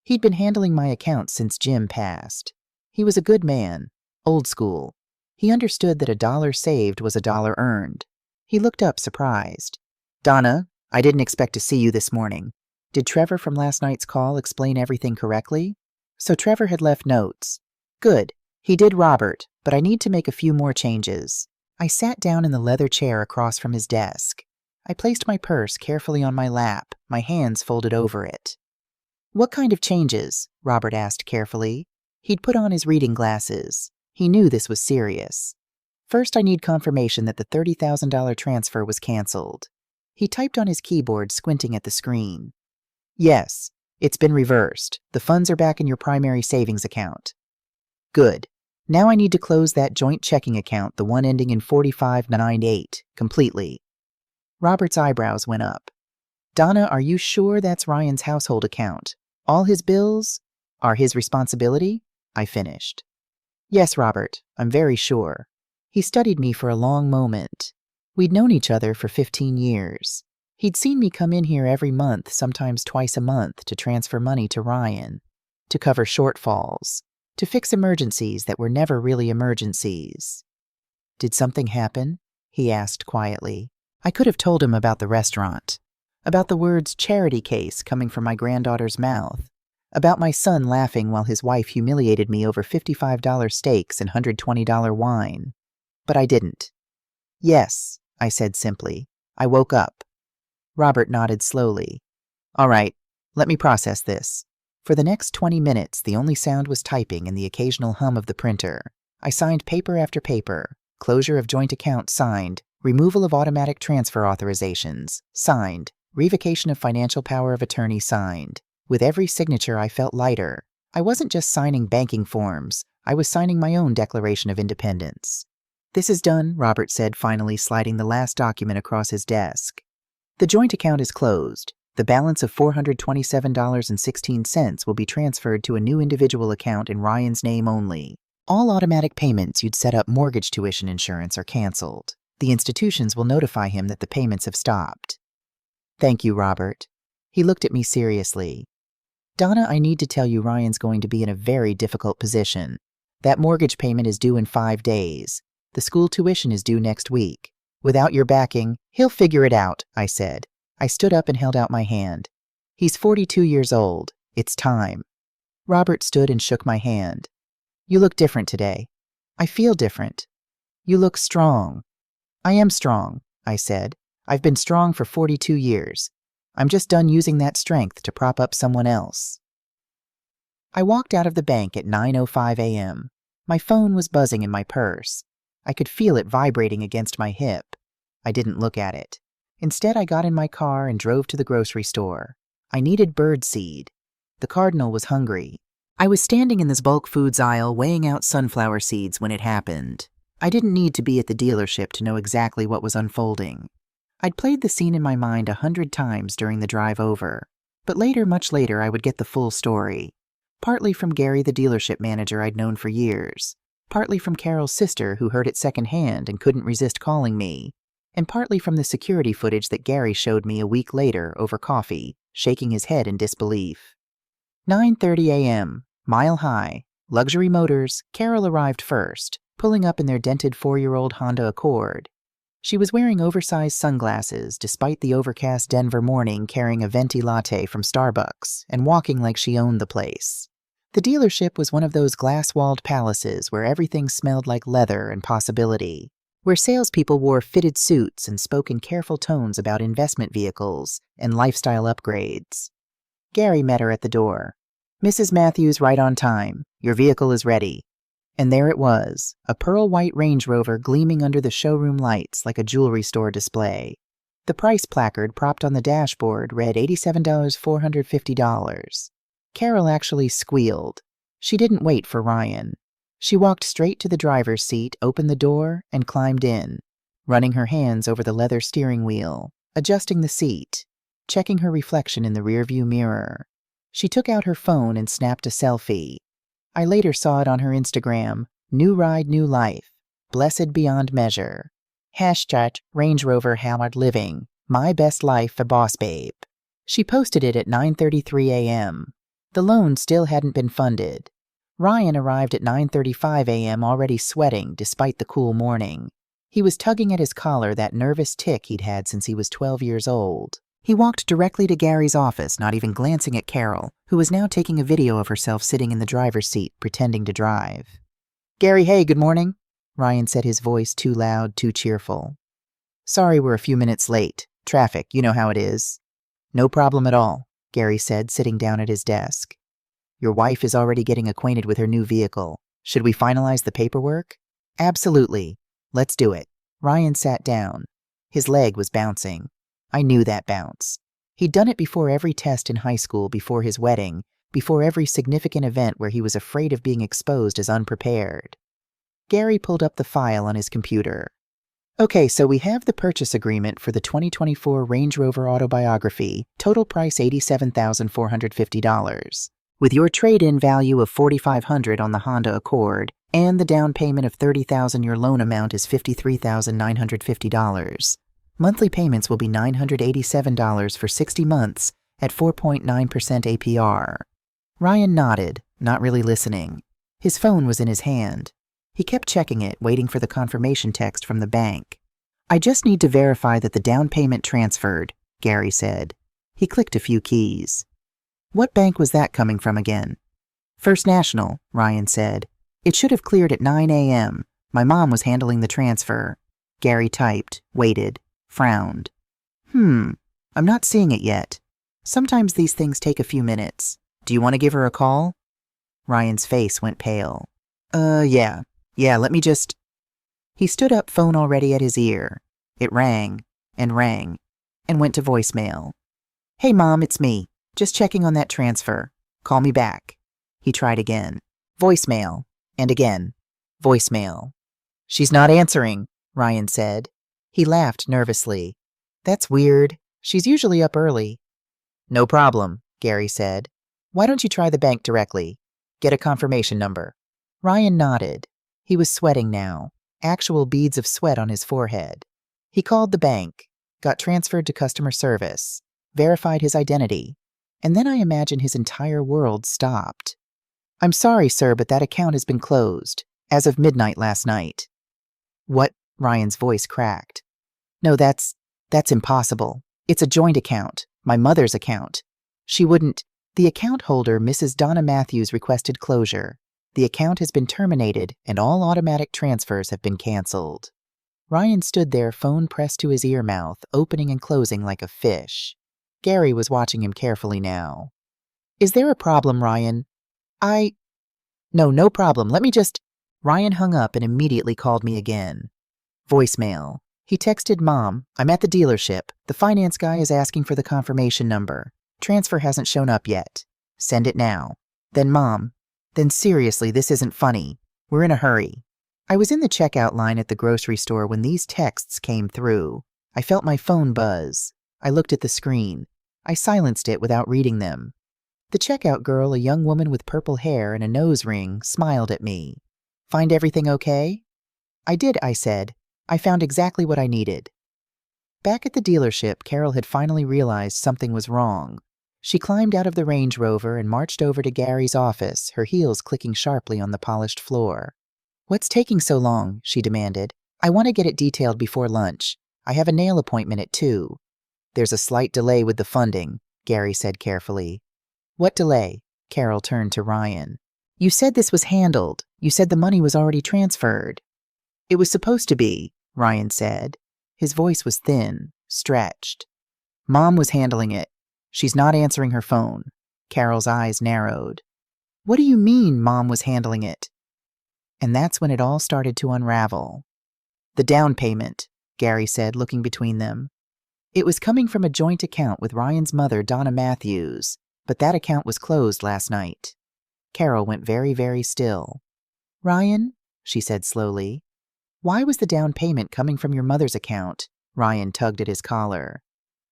He'd been handling my accounts since Jim passed. He was a good man, old school. He understood that $1 saved was $1 earned. He looked up, surprised. "Donna, I didn't expect to see you this morning. Did Trevor from last night's call explain everything correctly?" So Trevor had left notes. Good. He did Robert, but I need to make a few more changes. I sat down in the leather chair across from his desk. I placed my purse carefully on my lap, my hands folded over it. "What kind of changes?" Robert asked carefully. He'd put on his reading glasses. He knew this was serious. "First, I need confirmation that the $30,000 transfer was canceled." He typed on his keyboard, squinting at the screen. "Yes, it's been reversed. The funds are back in your primary savings account." "Good. Now I need to close that joint checking account, the one ending in 4598, completely." Robert's eyebrows went up. "Donna, are you sure that's Ryan's household account? All his bills are his responsibility?" I finished. "Yes, Robert, I'm very sure." He studied me for a long moment. We'd known each other for 15 years. He'd seen me come in here every month, sometimes twice a month, to transfer money to Ryan, to cover shortfalls, to fix emergencies that were never really emergencies. "Did something happen?" he asked quietly. I could have told him about the restaurant, about the words charity case coming from my granddaughter's mouth, about my son laughing while his wife humiliated me over $55 steaks and $120 wine. But I didn't. "Yes," I said simply. "I woke up." Robert nodded slowly. "All right, let me process this." For the next 20 minutes, the only sound was typing and the occasional hum of the printer. I signed paper after paper. Closure of joint account signed. Removal of automatic transfer authorizations signed. Revocation of financial power of attorney signed. With every signature, I felt lighter. I wasn't just signing banking forms. I was signing my own Declaration of Independence. "This is done," Robert said, finally sliding the last document across his desk. "The joint account is closed. The balance of $427.16 will be transferred to a new individual account in Ryan's name only. All automatic payments you'd set up mortgage tuition insurance are canceled. The institutions will notify him that the payments have stopped." "Thank you, Robert." He looked at me seriously. "Donna, I need to tell you Ryan's going to be in a very difficult position. That mortgage payment is due in 5 days. The school tuition is due next week. Without your backing, he'll figure it out," I said. I stood up and held out my hand. "He's 42 years old. It's time." Robert stood and shook my hand. "You look different today." "I feel different." "You look strong." "I am strong," I said. "I've been strong for 42 years. I'm just done using that strength to prop up someone else." I walked out of the bank at 9:05 a.m. My phone was buzzing in my purse. I could feel it vibrating against my hip. I didn't look at it. Instead, I got in my car and drove to the grocery store. I needed birdseed. The cardinal was hungry. I was standing in this bulk foods aisle weighing out sunflower seeds when it happened. I didn't need to be at the dealership to know exactly what was unfolding. I'd played the scene in my mind 100 times during the drive over. But later, much later, I would get the full story. Partly from Gary, the dealership manager I'd known for years. Partly from Carol's sister, who heard it secondhand and couldn't resist calling me. And partly from the security footage that Gary showed me a week later over coffee, shaking his head in disbelief. 9:30 a.m., Mile High, Luxury Motors. Carol arrived first, pulling up in their dented 4-year-old Honda Accord. She was wearing oversized sunglasses despite the overcast Denver morning, carrying a venti latte from Starbucks and walking like she owned the place. The dealership was one of those glass-walled palaces where everything smelled like leather and possibility, where salespeople wore fitted suits and spoke in careful tones about investment vehicles and lifestyle upgrades. Gary met her at the door. "Mrs. Matthews, right on time. Your vehicle is ready." And there it was, a pearl-white Range Rover gleaming under the showroom lights like a jewelry store display. The price placard propped on the dashboard read $87,450. Carol actually squealed. She didn't wait for Ryan. She walked straight to the driver's seat, opened the door, and climbed in, running her hands over the leather steering wheel, adjusting the seat, checking her reflection in the rearview mirror. She took out her phone and snapped a selfie. I later saw it on her Instagram. "New ride, new life. Blessed beyond measure. Hashtag Range Rover Howard Living. My best life a boss babe." She posted it at 9:33 a.m. The loan still hadn't been funded. Ryan arrived at 9:35 a.m. already sweating despite the cool morning. He was tugging at his collar, that nervous tic he'd had since he was 12 years old. He walked directly to Gary's office, not even glancing at Carol, who was now taking a video of herself sitting in the driver's seat, pretending to drive. "Gary, hey, good morning." Ryan said, his voice too loud, too cheerful. Sorry we're a few minutes late. Traffic, you know how it is. No problem at all, Gary said, sitting down at his desk. Your wife is already getting acquainted with her new vehicle. Should we finalize the paperwork? Absolutely. Let's do it. Ryan sat down. His leg was bouncing. I knew that bounce. He'd done it before every test in high school, before his wedding, before every significant event where he was afraid of being exposed as unprepared. Gary pulled up the file on his computer. Okay, so we have the purchase agreement for the 2024 Range Rover Autobiography, total price $87,450. With your trade-in value of $4,500 on the Honda Accord, and the down payment of $30,000, your loan amount is $53,950. Monthly payments will be $987 for 60 months at 4.9% APR. Ryan nodded, not really listening. His phone was in his hand. He kept checking it, waiting for the confirmation text from the bank. I just need to verify that the down payment transferred, Gary said. He clicked a few keys. What bank was that coming from again? First National, Ryan said. It should have cleared at 9 a.m. My mom was handling the transfer. Gary typed, waited, frowned. I'm not seeing it yet. Sometimes these things take a few minutes. Do you want to give her a call? Ryan's face went pale. Yeah, let me just... He stood up, phone already at his ear. It rang, and went to voicemail. Hey, Mom, it's me. Just checking on that transfer. Call me back. He tried again. Voicemail. And again. Voicemail. She's not answering, Ryan said. He laughed nervously. That's weird. She's usually up early. No problem, Gary said. Why don't you try the bank directly? Get a confirmation number. Ryan nodded. He was sweating now, actual beads of sweat on his forehead. He called the bank, got transferred to customer service, verified his identity, and then I imagine his entire world stopped. I'm sorry, sir, but that account has been closed, as of midnight last night. What? Ryan's voice cracked. No, that's impossible. It's a joint account, my mother's account. She wouldn't... The account holder, Mrs. Donna Matthews, requested closure. The account has been terminated and all automatic transfers have been canceled. Ryan stood there, phone pressed to his ear mouth, opening and closing like a fish. Gary was watching him carefully now. Is there a problem, Ryan? No problem. Let me just... Ryan hung up and immediately called me again. Voicemail. He texted, Mom, I'm at the dealership. The finance guy is asking for the confirmation number. Transfer hasn't shown up yet. Send it now. Then Mom. Then seriously, this isn't funny. We're in a hurry. I was in the checkout line at the grocery store when these texts came through. I felt my phone buzz. I looked at the screen. I silenced it without reading them. The checkout girl, a young woman with purple hair and a nose ring, smiled at me. Find everything okay? I did, I said. I found exactly what I needed. Back at the dealership, Carol had finally realized something was wrong. She climbed out of the Range Rover and marched over to Gary's office, her heels clicking sharply on the polished floor. What's taking so long? She demanded. I want to get it detailed before lunch. I have a nail appointment at 2. There's a slight delay with the funding, Gary said carefully. What delay? Carol turned to Ryan. You said this was handled. You said the money was already transferred. It was supposed to be, Ryan said. His voice was thin, stretched. Mom was handling it. She's not answering her phone. Carol's eyes narrowed. What do you mean, Mom was handling it? And that's when it all started to unravel. The down payment, Gary said, looking between them. It was coming from a joint account with Ryan's mother, Donna Matthews, but that account was closed last night. Carol went very, very still. Ryan, she said slowly, why was the down payment coming from your mother's account? Ryan tugged at his collar.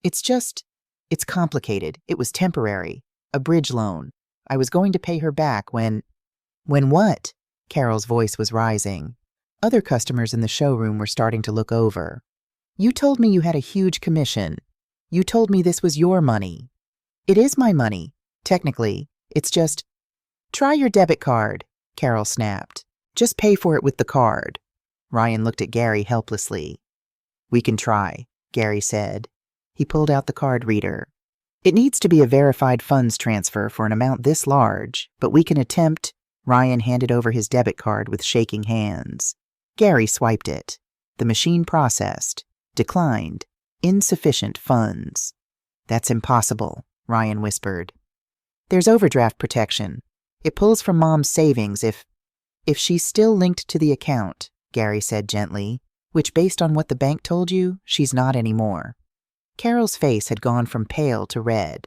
It's complicated. It was temporary. A bridge loan. I was going to pay her back when... When what? Carol's voice was rising. Other customers in the showroom were starting to look over. You told me you had a huge commission. You told me this was your money. It is my money. Technically. It's just... Try your debit card, Carol snapped. Just pay for it with the card. Ryan looked at Gary helplessly. We can try, Gary said. He pulled out the card reader. It needs to be a verified funds transfer for an amount this large, but we can attempt... Ryan handed over his debit card with shaking hands. Gary swiped it. The machine processed. Declined. Insufficient funds. That's impossible, Ryan whispered. There's overdraft protection. It pulls from Mom's savings if she's still linked to the account, Gary said gently, which based on what the bank told you, she's not anymore. Carol's face had gone from pale to red.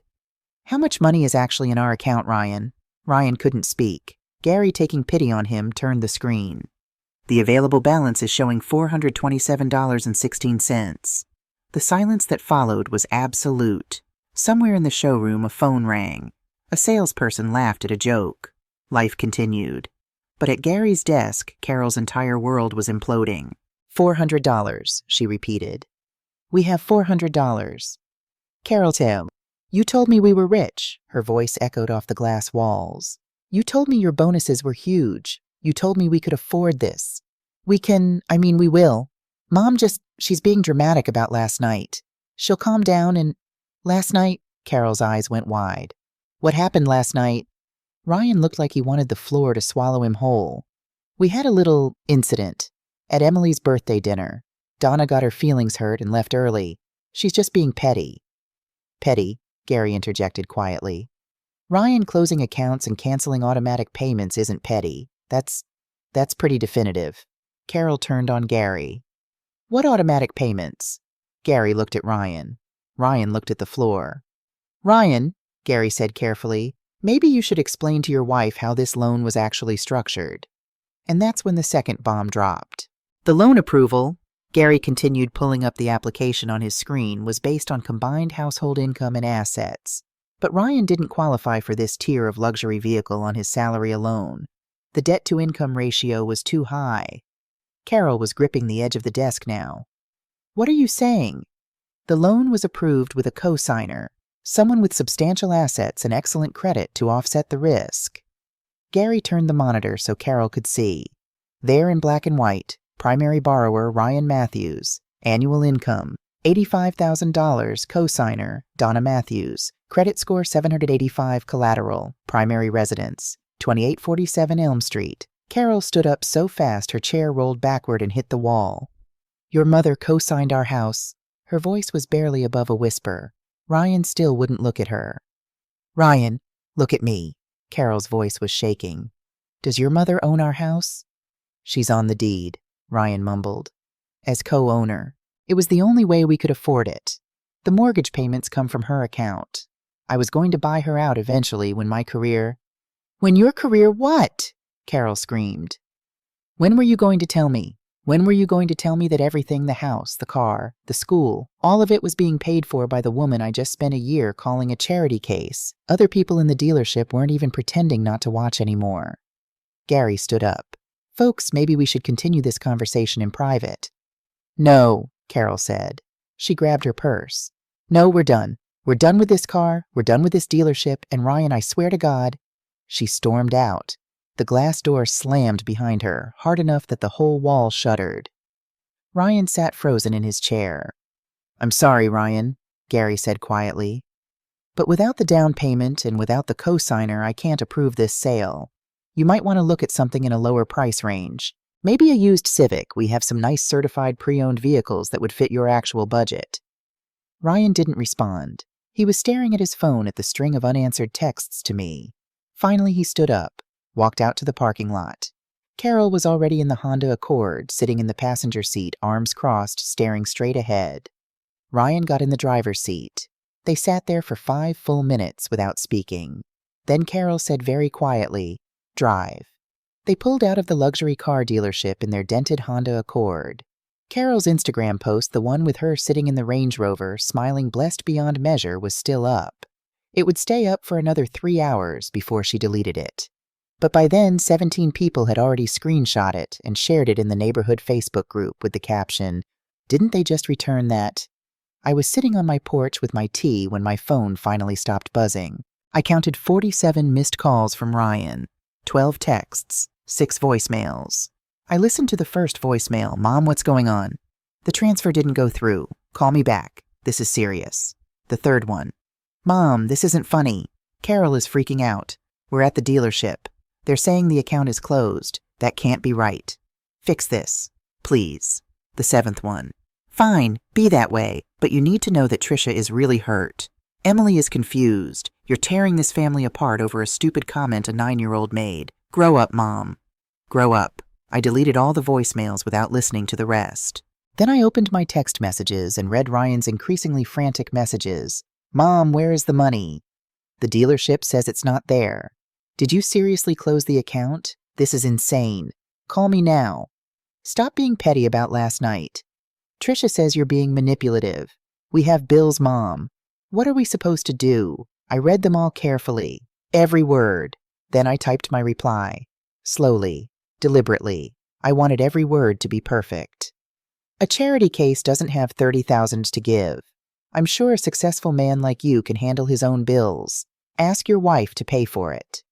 How much money is actually in our account, Ryan? Ryan couldn't speak. Gary, taking pity on him, turned the screen. The available balance is showing $427.16. The silence that followed was absolute. Somewhere in the showroom, a phone rang. A salesperson laughed at a joke. Life continued. But at Gary's desk, Carol's entire world was imploding. $400, she repeated. We have $400. Carol, you told me we were rich, her voice echoed off the glass walls. You told me your bonuses were huge. You told me we could afford this. We will. Mom she's being dramatic about last night. She'll calm down and… Last night, Carol's eyes went wide. What happened last night? Ryan looked like he wanted the floor to swallow him whole. We had a little incident at Emily's birthday dinner. Donna got her feelings hurt and left early. She's just being petty. Petty, Gary interjected quietly. Ryan, closing accounts and canceling automatic payments isn't petty. That's pretty definitive. Carol turned on Gary. What automatic payments? Gary looked at Ryan. Ryan looked at the floor. Ryan, Gary said carefully, maybe you should explain to your wife how this loan was actually structured. And that's when the second bomb dropped. The loan approval, Gary continued pulling up the application on his screen, was based on combined household income and assets. But Ryan didn't qualify for this tier of luxury vehicle on his salary alone. The debt-to-income ratio was too high. Carol was gripping the edge of the desk now. What are you saying? The loan was approved with a co-signer, someone with substantial assets and excellent credit to offset the risk. Gary turned the monitor so Carol could see. There in black and white, primary borrower Ryan Matthews, annual income $85,000, co-signer Donna Matthews, credit score 785, collateral, primary residence 2847 Elm Street. Carol stood up so fast her chair rolled backward and hit the wall. Your mother co-signed our house. Her voice was barely above a whisper. Ryan still wouldn't look at her. Ryan, look at me. Carol's voice was shaking. Does your mother own our house? She's on the deed, Ryan mumbled. As co-owner. It was the only way we could afford it. The mortgage payments come from her account. I was going to buy her out eventually when my career… When your career what? Carol screamed. When were you going to tell me? When were you going to tell me that everything, the house, the car, the school, all of it was being paid for by the woman I just spent a year calling a charity case? Other people in the dealership weren't even pretending not to watch anymore. Gary stood up. Folks, maybe we should continue this conversation in private. No, Carol said. She grabbed her purse. No, we're done. We're done with this car, we're done with this dealership, and Ryan, I swear to God… She stormed out. The glass door slammed behind her, hard enough that the whole wall shuddered. Ryan sat frozen in his chair. I'm sorry, Ryan, Gary said quietly. But without the down payment and without the co-signer, I can't approve this sale. You might want to look at something in a lower price range. Maybe a used Civic. We have some nice certified pre-owned vehicles that would fit your actual budget. Ryan didn't respond. He was staring at his phone at the string of unanswered texts to me. Finally, he stood up, walked out to the parking lot. Carol was already in the Honda Accord, sitting in the passenger seat, arms crossed, staring straight ahead. Ryan got in the driver's seat. They sat there for 5 full minutes without speaking. Then Carol said very quietly, "Drive." They pulled out of the luxury car dealership in their dented Honda Accord. Carol's Instagram post, the one with her sitting in the Range Rover, smiling blessed beyond measure, was still up. It would stay up for another 3 hours before she deleted it. But by then, 17 people had already screenshot it and shared it in the neighborhood Facebook group with the caption, "Didn't they just return that?" I was sitting on my porch with my tea when my phone finally stopped buzzing. I counted 47 missed calls from Ryan, 12 texts, 6 voicemails. I listened to the first voicemail, "Mom, what's going on?" "The transfer didn't go through. Call me back. This is serious." The third one, "Mom, this isn't funny. Carol is freaking out. We're at the dealership. They're saying the account is closed. That can't be right. Fix this. Please. The seventh one. Fine, be that way, but you need to know that Trisha is really hurt. Emily is confused. You're tearing this family apart over a stupid comment a 9-year-old made. Grow up, Mom. Grow up. I deleted all the voicemails without listening to the rest. Then I opened my text messages and read Ryan's increasingly frantic messages. Mom, where is the money? The dealership says it's not there. Did you seriously close the account? This is insane. Call me now. Stop being petty about last night. Trisha says you're being manipulative. We have bills, Mom. What are we supposed to do? I read them all carefully. Every word. Then I typed my reply. Slowly. Deliberately. I wanted every word to be perfect. A charity case doesn't have $30,000 to give. I'm sure a successful man like you can handle his own bills. Ask your wife to pay for it.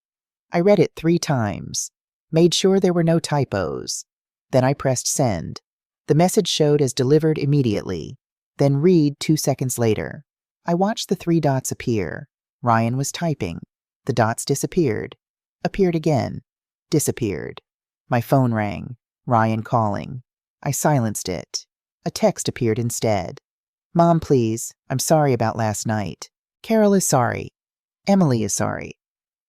I read it 3 times. Made sure there were no typos. Then I pressed send. The message showed as delivered immediately. Then read 2 seconds later. I watched the 3 dots appear. Ryan was typing. The dots disappeared. Appeared again. Disappeared. My phone rang. Ryan calling. I silenced it. A text appeared instead. Mom, please. I'm sorry about last night. Carol is sorry. Emily is sorry.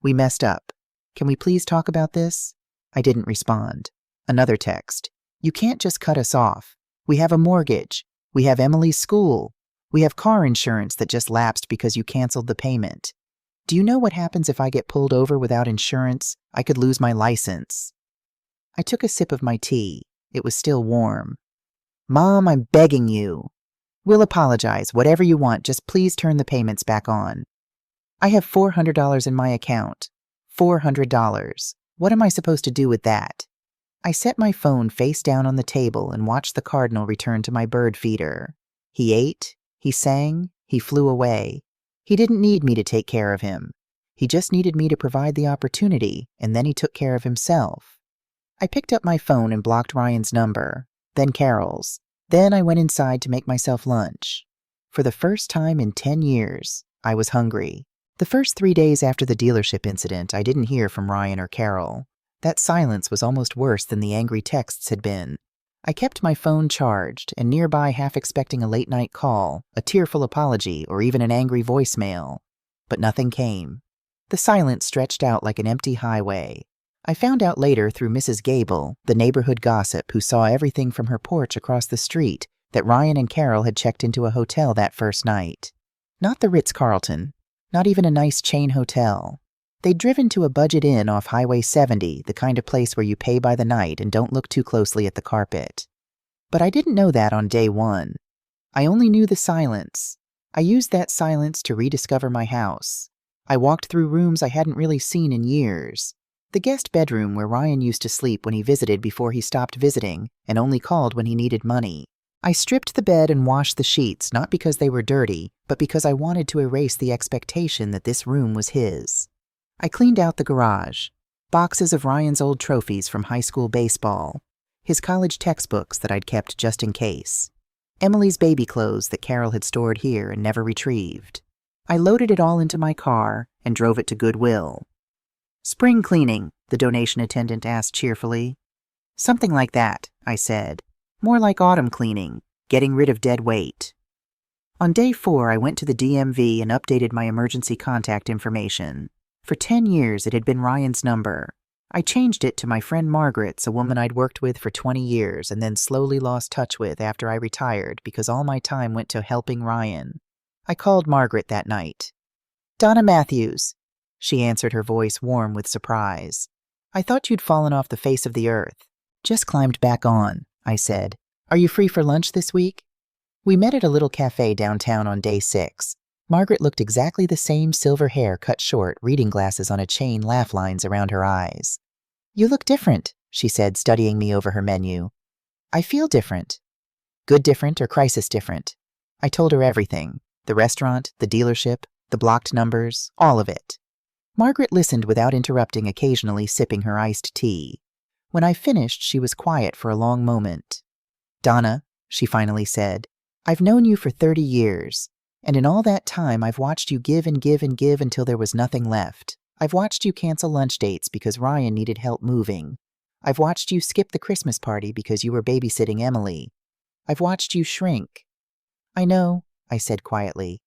We messed up. Can we please talk about this? I didn't respond. Another text. You can't just cut us off. We have a mortgage. We have Emily's school. We have car insurance that just lapsed because you canceled the payment. Do you know what happens if I get pulled over without insurance? I could lose my license. I took a sip of my tea. It was still warm. Mom, I'm begging you. We'll apologize. Whatever you want, just please turn the payments back on. I have $400 in my account. $400. What am I supposed to do with that? I set my phone face down on the table and watched the cardinal return to my bird feeder. He ate, he sang, he flew away. He didn't need me to take care of him. He just needed me to provide the opportunity, and then he took care of himself. I picked up my phone and blocked Ryan's number, then Carol's. Then I went inside to make myself lunch. For the first time in 10 years, I was hungry. The first 3 days after the dealership incident, I didn't hear from Ryan or Carol. That silence was almost worse than the angry texts had been. I kept my phone charged and nearby, half expecting a late-night call, a tearful apology, or even an angry voicemail. But nothing came. The silence stretched out like an empty highway. I found out later through Mrs. Gable, the neighborhood gossip who saw everything from her porch across the street, that Ryan and Carol had checked into a hotel that first night. Not the Ritz-Carlton, not even a nice chain hotel. They'd driven to a budget inn off Highway 70, the kind of place where you pay by the night and don't look too closely at the carpet. But I didn't know that on day 1. I only knew the silence. I used that silence to rediscover my house. I walked through rooms I hadn't really seen in years. The guest bedroom where Ryan used to sleep when he visited before he stopped visiting and only called when he needed money. I stripped the bed and washed the sheets, not because they were dirty, but because I wanted to erase the expectation that this room was his. I cleaned out the garage. Boxes of Ryan's old trophies from high school baseball. His college textbooks that I'd kept just in case. Emily's baby clothes that Carol had stored here and never retrieved. I loaded it all into my car and drove it to Goodwill. Spring cleaning, the donation attendant asked cheerfully. Something like that, I said. More like autumn cleaning, getting rid of dead weight. On day 4, I went to the DMV and updated my emergency contact information. For 10 years, it had been Ryan's number. I changed it to my friend Margaret's, a woman I'd worked with for 20 years and then slowly lost touch with after I retired because all my time went to helping Ryan. I called Margaret that night. Donna Matthews. She answered, her voice warm with surprise. I thought you'd fallen off the face of the earth. Just climbed back on, I said. Are you free for lunch this week? We met at a little cafe downtown on day 6. Margaret looked exactly the same, silver hair cut short, reading glasses on a chain, laugh lines around her eyes. You look different, she said, studying me over her menu. I feel different. Good different or crisis different? I told her everything. The restaurant, the dealership, the blocked numbers, all of it. Margaret listened without interrupting, occasionally sipping her iced tea. When I finished, she was quiet for a long moment. Donna, she finally said, I've known you for 30 years, and in all that time I've watched you give and give and give until there was nothing left. I've watched you cancel lunch dates because Ryan needed help moving. I've watched you skip the Christmas party because you were babysitting Emily. I've watched you shrink." "I know," I said quietly.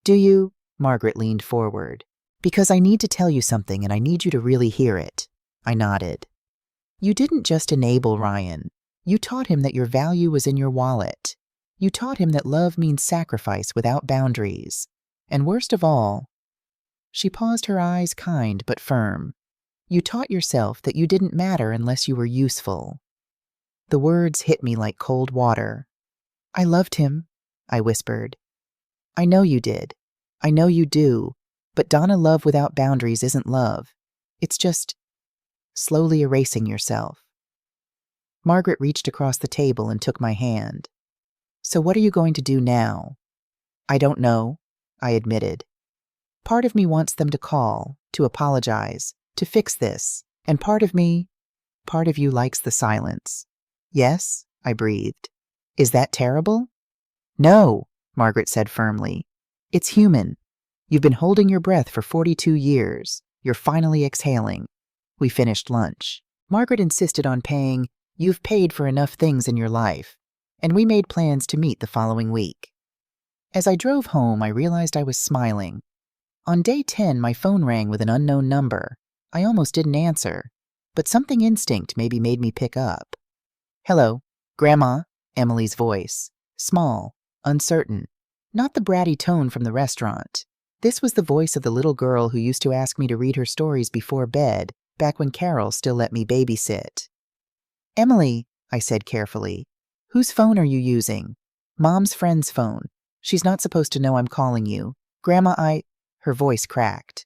"Do you?" Margaret leaned forward. "Because I need to tell you something and I need you to really hear it." I nodded. "You didn't just enable Ryan. You taught him that your value was in your wallet. You taught him that love means sacrifice without boundaries. And worst of all," she paused, her eyes kind but firm, "you taught yourself that you didn't matter unless you were useful." The words hit me like cold water. "I loved him," I whispered. "I know you did. I know you do. But Donna, love without boundaries isn't love. It's just slowly erasing yourself." Margaret reached across the table and took my hand. "So what are you going to do now?" "I don't know," I admitted. "Part of me wants them to call, to apologize, to fix this, and part of you likes the silence." "Yes," I breathed. "Is that terrible?" "No," Margaret said firmly. "It's human. You've been holding your breath for 42 years. You're finally exhaling." We finished lunch. Margaret insisted on paying. "You've paid for enough things in your life." And we made plans to meet the following week. As I drove home, I realized I was smiling. On day 10, my phone rang with an unknown number. I almost didn't answer, but something instinct maybe made me pick up. "Hello, Grandma," Emily's voice. Small, uncertain. Not the bratty tone from the restaurant. This was the voice of the little girl who used to ask me to read her stories before bed, back when Carol still let me babysit. "Emily," I said carefully, "whose phone are you using?" "Mom's friend's phone. She's not supposed to know I'm calling you. Grandma, Her voice cracked.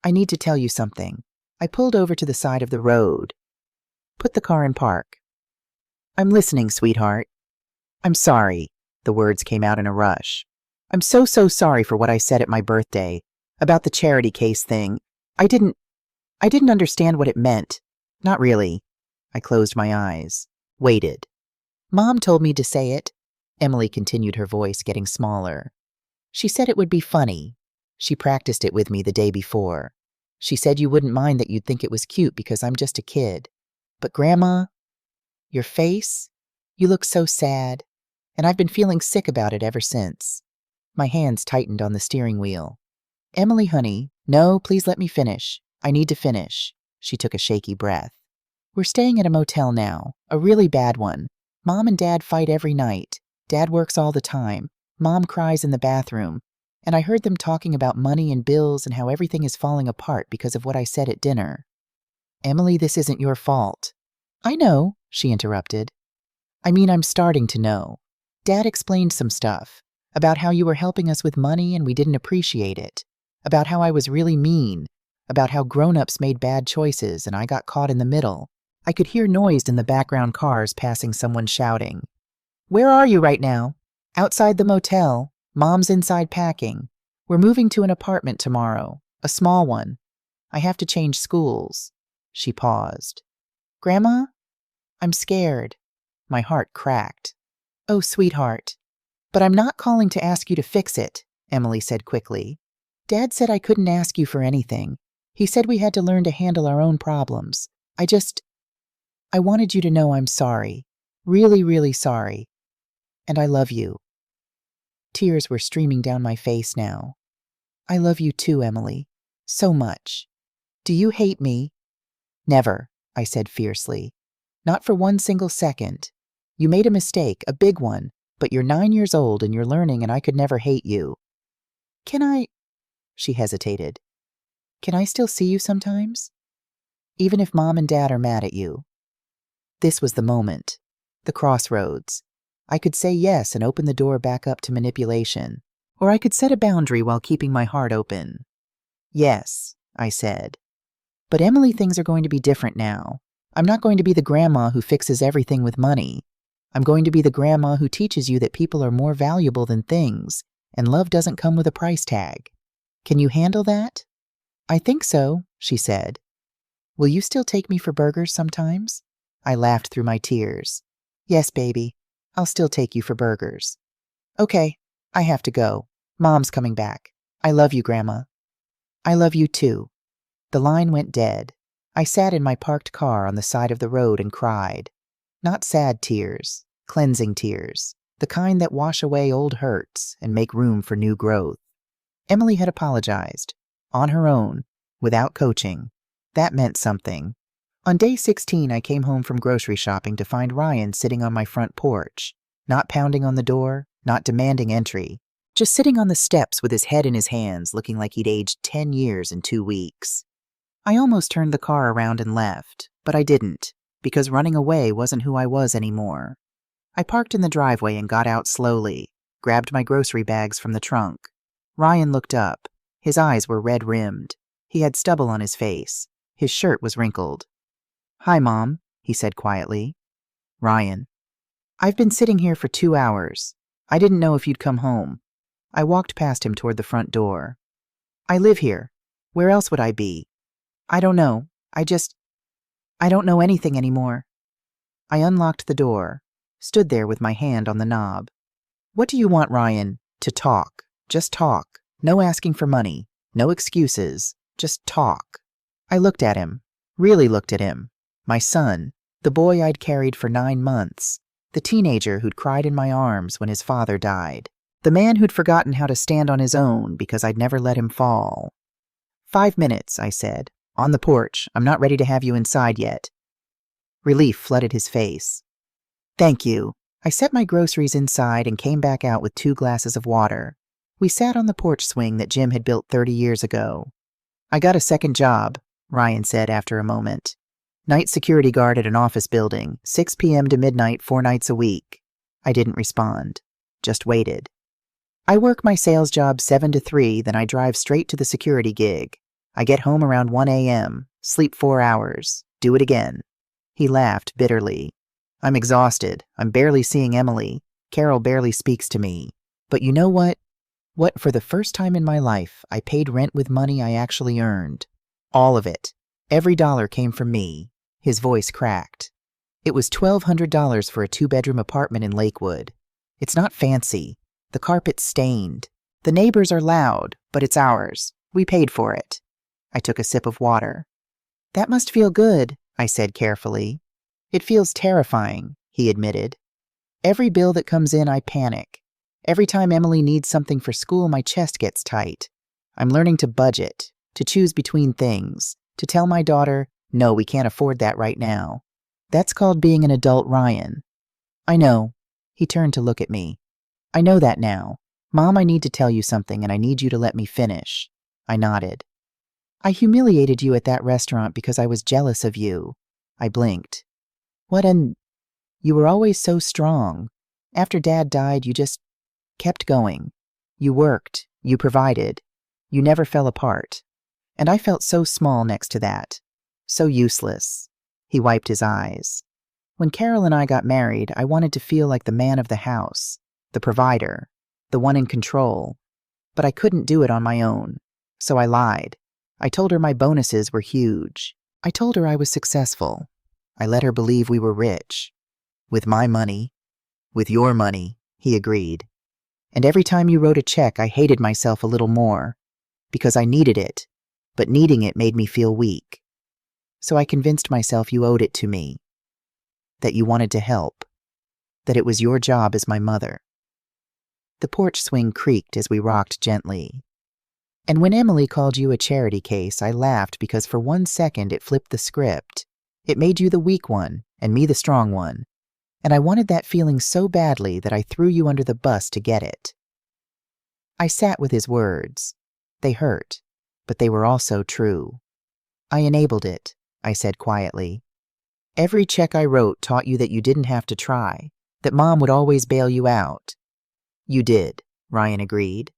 "I need to tell you something." I pulled over to the side of the road. "Put the car in park." "I'm listening, sweetheart." "I'm sorry." The words came out in a rush. "I'm so sorry for what I said at my birthday. About the charity case thing. I didn't understand what it meant. Not really." I closed my eyes. Waited. "Mom told me to say it." Emily continued, her voice getting smaller. "She said it would be funny. She practiced it with me the day before. She said you wouldn't mind, that you'd think it was cute because I'm just a kid. But Grandma, your face, you look so sad. And I've been feeling sick about it ever since." My hands tightened on the steering wheel. "Emily, honey, no, please let me finish. I need to finish." She took a shaky breath. "We're staying at a motel now, a really bad one. Mom and Dad fight every night. Dad works all the time. Mom cries in the bathroom. And I heard them talking about money and bills and how everything is falling apart because of what I said at dinner." "Emily, this isn't your fault." "I know," she interrupted. "I mean, I'm starting to know. Dad explained some stuff about how you were helping us with money and we didn't appreciate it, about how I was really mean, about how grown-ups made bad choices and I got caught in the middle." I could hear noise in the background, cars passing, someone shouting. "Where are you right now?" "Outside the motel. Mom's inside packing. We're moving to an apartment tomorrow, a small one. I have to change schools." She paused. "Grandma, I'm scared." My heart cracked. "Oh, sweetheart. But I'm not calling to ask you to fix it," Emily said quickly. "Dad said I couldn't ask you for anything. He said we had to learn to handle our own problems. I wanted you to know I'm sorry. Really, really sorry. And I love you." Tears were streaming down my face now. "I love you too, Emily. So much. Do you hate me?" "Never," I said fiercely. "Not for one single second. You made a mistake, a big one, but you're 9 years old and you're learning, and I could never hate you." "Can I?" She hesitated. "Can I still see you sometimes? Even if Mom and Dad are mad at you?" This was the moment. The crossroads. I could say yes and open the door back up to manipulation, or I could set a boundary while keeping my heart open. "Yes," I said. "But Emily, things are going to be different now. I'm not going to be the grandma who fixes everything with money. I'm going to be the grandma who teaches you that people are more valuable than things, and love doesn't come with a price tag. Can you handle that?" "I think so," she said. "Will you still take me for burgers sometimes?" I laughed through my tears. "Yes, baby. I'll still take you for burgers." "Okay, I have to go. Mom's coming back. I love you, Grandma." "I love you too." The line went dead. I sat in my parked car on the side of the road and cried. Not sad tears, cleansing tears, the kind that wash away old hurts and make room for new growth. Emily had apologized, on her own, without coaching. That meant something. On day 16, I came home from grocery shopping to find Ryan sitting on my front porch, not pounding on the door, not demanding entry, just sitting on the steps with his head in his hands, looking like he'd aged 10 years in 2 weeks. I almost turned the car around and left, but I didn't, because running away wasn't who I was anymore. I parked in the driveway and got out slowly, grabbed my grocery bags from the trunk. Ryan looked up. His eyes were red-rimmed. He had stubble on his face. His shirt was wrinkled. "Hi, Mom," he said quietly. "Ryan." "I've been sitting here for 2 hours. I didn't know if you'd come home." I walked past him toward the front door. "I live here. Where else would I be? I don't know. I don't know anything anymore." I unlocked the door, stood there with my hand on the knob. "What do you want, Ryan?" "To talk. Just talk. No asking for money. No excuses. Just talk." I looked at him. Really looked at him. My son. The boy I'd carried for 9 months. The teenager who'd cried in my arms when his father died. The man who'd forgotten how to stand on his own because I'd never let him fall. 5 minutes, I said. On the porch. I'm not ready to have you inside yet. Relief flooded his face. "Thank you." I set my groceries inside and came back out with 2 glasses of water. We sat on the porch swing that Jim had built 30 years ago. "I got a second job," Ryan said after a moment. "Night security guard at an office building, 6 p.m. to midnight 4 nights a week." I didn't respond, just waited. "I work my sales job 7 to 3, then I drive straight to the security gig. I get home around 1 a.m., sleep 4 hours, do it again." He laughed bitterly. "I'm exhausted. I'm barely seeing Emily. Carol barely speaks to me. But you know what? For the first time in my life, I paid rent with money I actually earned. All of it. Every dollar came from me." His voice cracked. "It was $1,200 for a 2-bedroom apartment in Lakewood. It's not fancy. The carpet's stained. The neighbors are loud, but it's ours. We paid for it." I took a sip of water. "That must feel good," I said carefully. "It feels terrifying," he admitted. "Every bill that comes in, I panic. Every time Emily needs something for school, my chest gets tight. I'm learning to budget, to choose between things, to tell my daughter, no, we can't afford that right now. That's called being an adult, Ryan." "I know." He turned to look at me. "I know that now. Mom, I need to tell you something, and I need you to let me finish." I nodded. "I humiliated you at that restaurant because I was jealous of you." I blinked. "What an... You were always so strong. After Dad died, you just kept going. You worked. You provided. You never fell apart. And I felt so small next to that. So useless." He wiped his eyes. "When Carol and I got married, I wanted to feel like the man of the house, the provider, the one in control. But I couldn't do it on my own. So I lied. I told her my bonuses were huge. I told her I was successful. I let her believe we were rich. With my money. With your money," he agreed. "And every time you wrote a check, I hated myself a little more. Because I needed it. But needing it made me feel weak. So I convinced myself you owed it to me. That you wanted to help. That it was your job as my mother." The porch swing creaked as we rocked gently. "And when Emily called you a charity case, I laughed because for 1 second it flipped the script. It made you the weak one, and me the strong one. And I wanted that feeling so badly that I threw you under the bus to get it." I sat with his words. They hurt, but they were also true. "I enabled it," I said quietly. "Every check I wrote taught you that you didn't have to try, that Mom would always bail you out." "You did," Ryan agreed.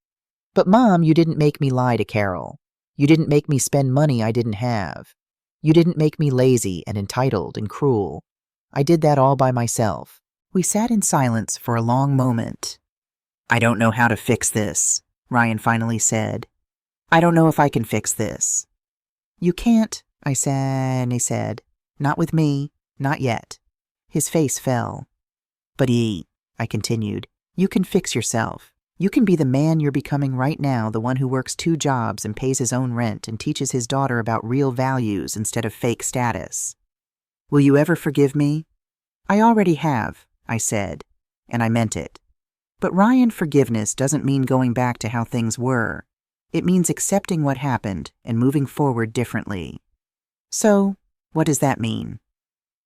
"But Mom, you didn't make me lie to Carol. You didn't make me spend money I didn't have. You didn't make me lazy and entitled and cruel. I did that all by myself." We sat in silence for a long moment. "I don't know how to fix this," Ryan finally said. "I don't know if I can fix this." "You can't," I said, and he said. "Not with me. Not yet." His face fell. "But I continued, "you can fix yourself. You can be the man you're becoming right now, the one who works 2 jobs and pays his own rent and teaches his daughter about real values instead of fake status. Will you ever forgive me? I already have, I said, and I meant it. But Ryan, forgiveness doesn't mean going back to how things were. It means accepting what happened and moving forward differently. So, what does that mean?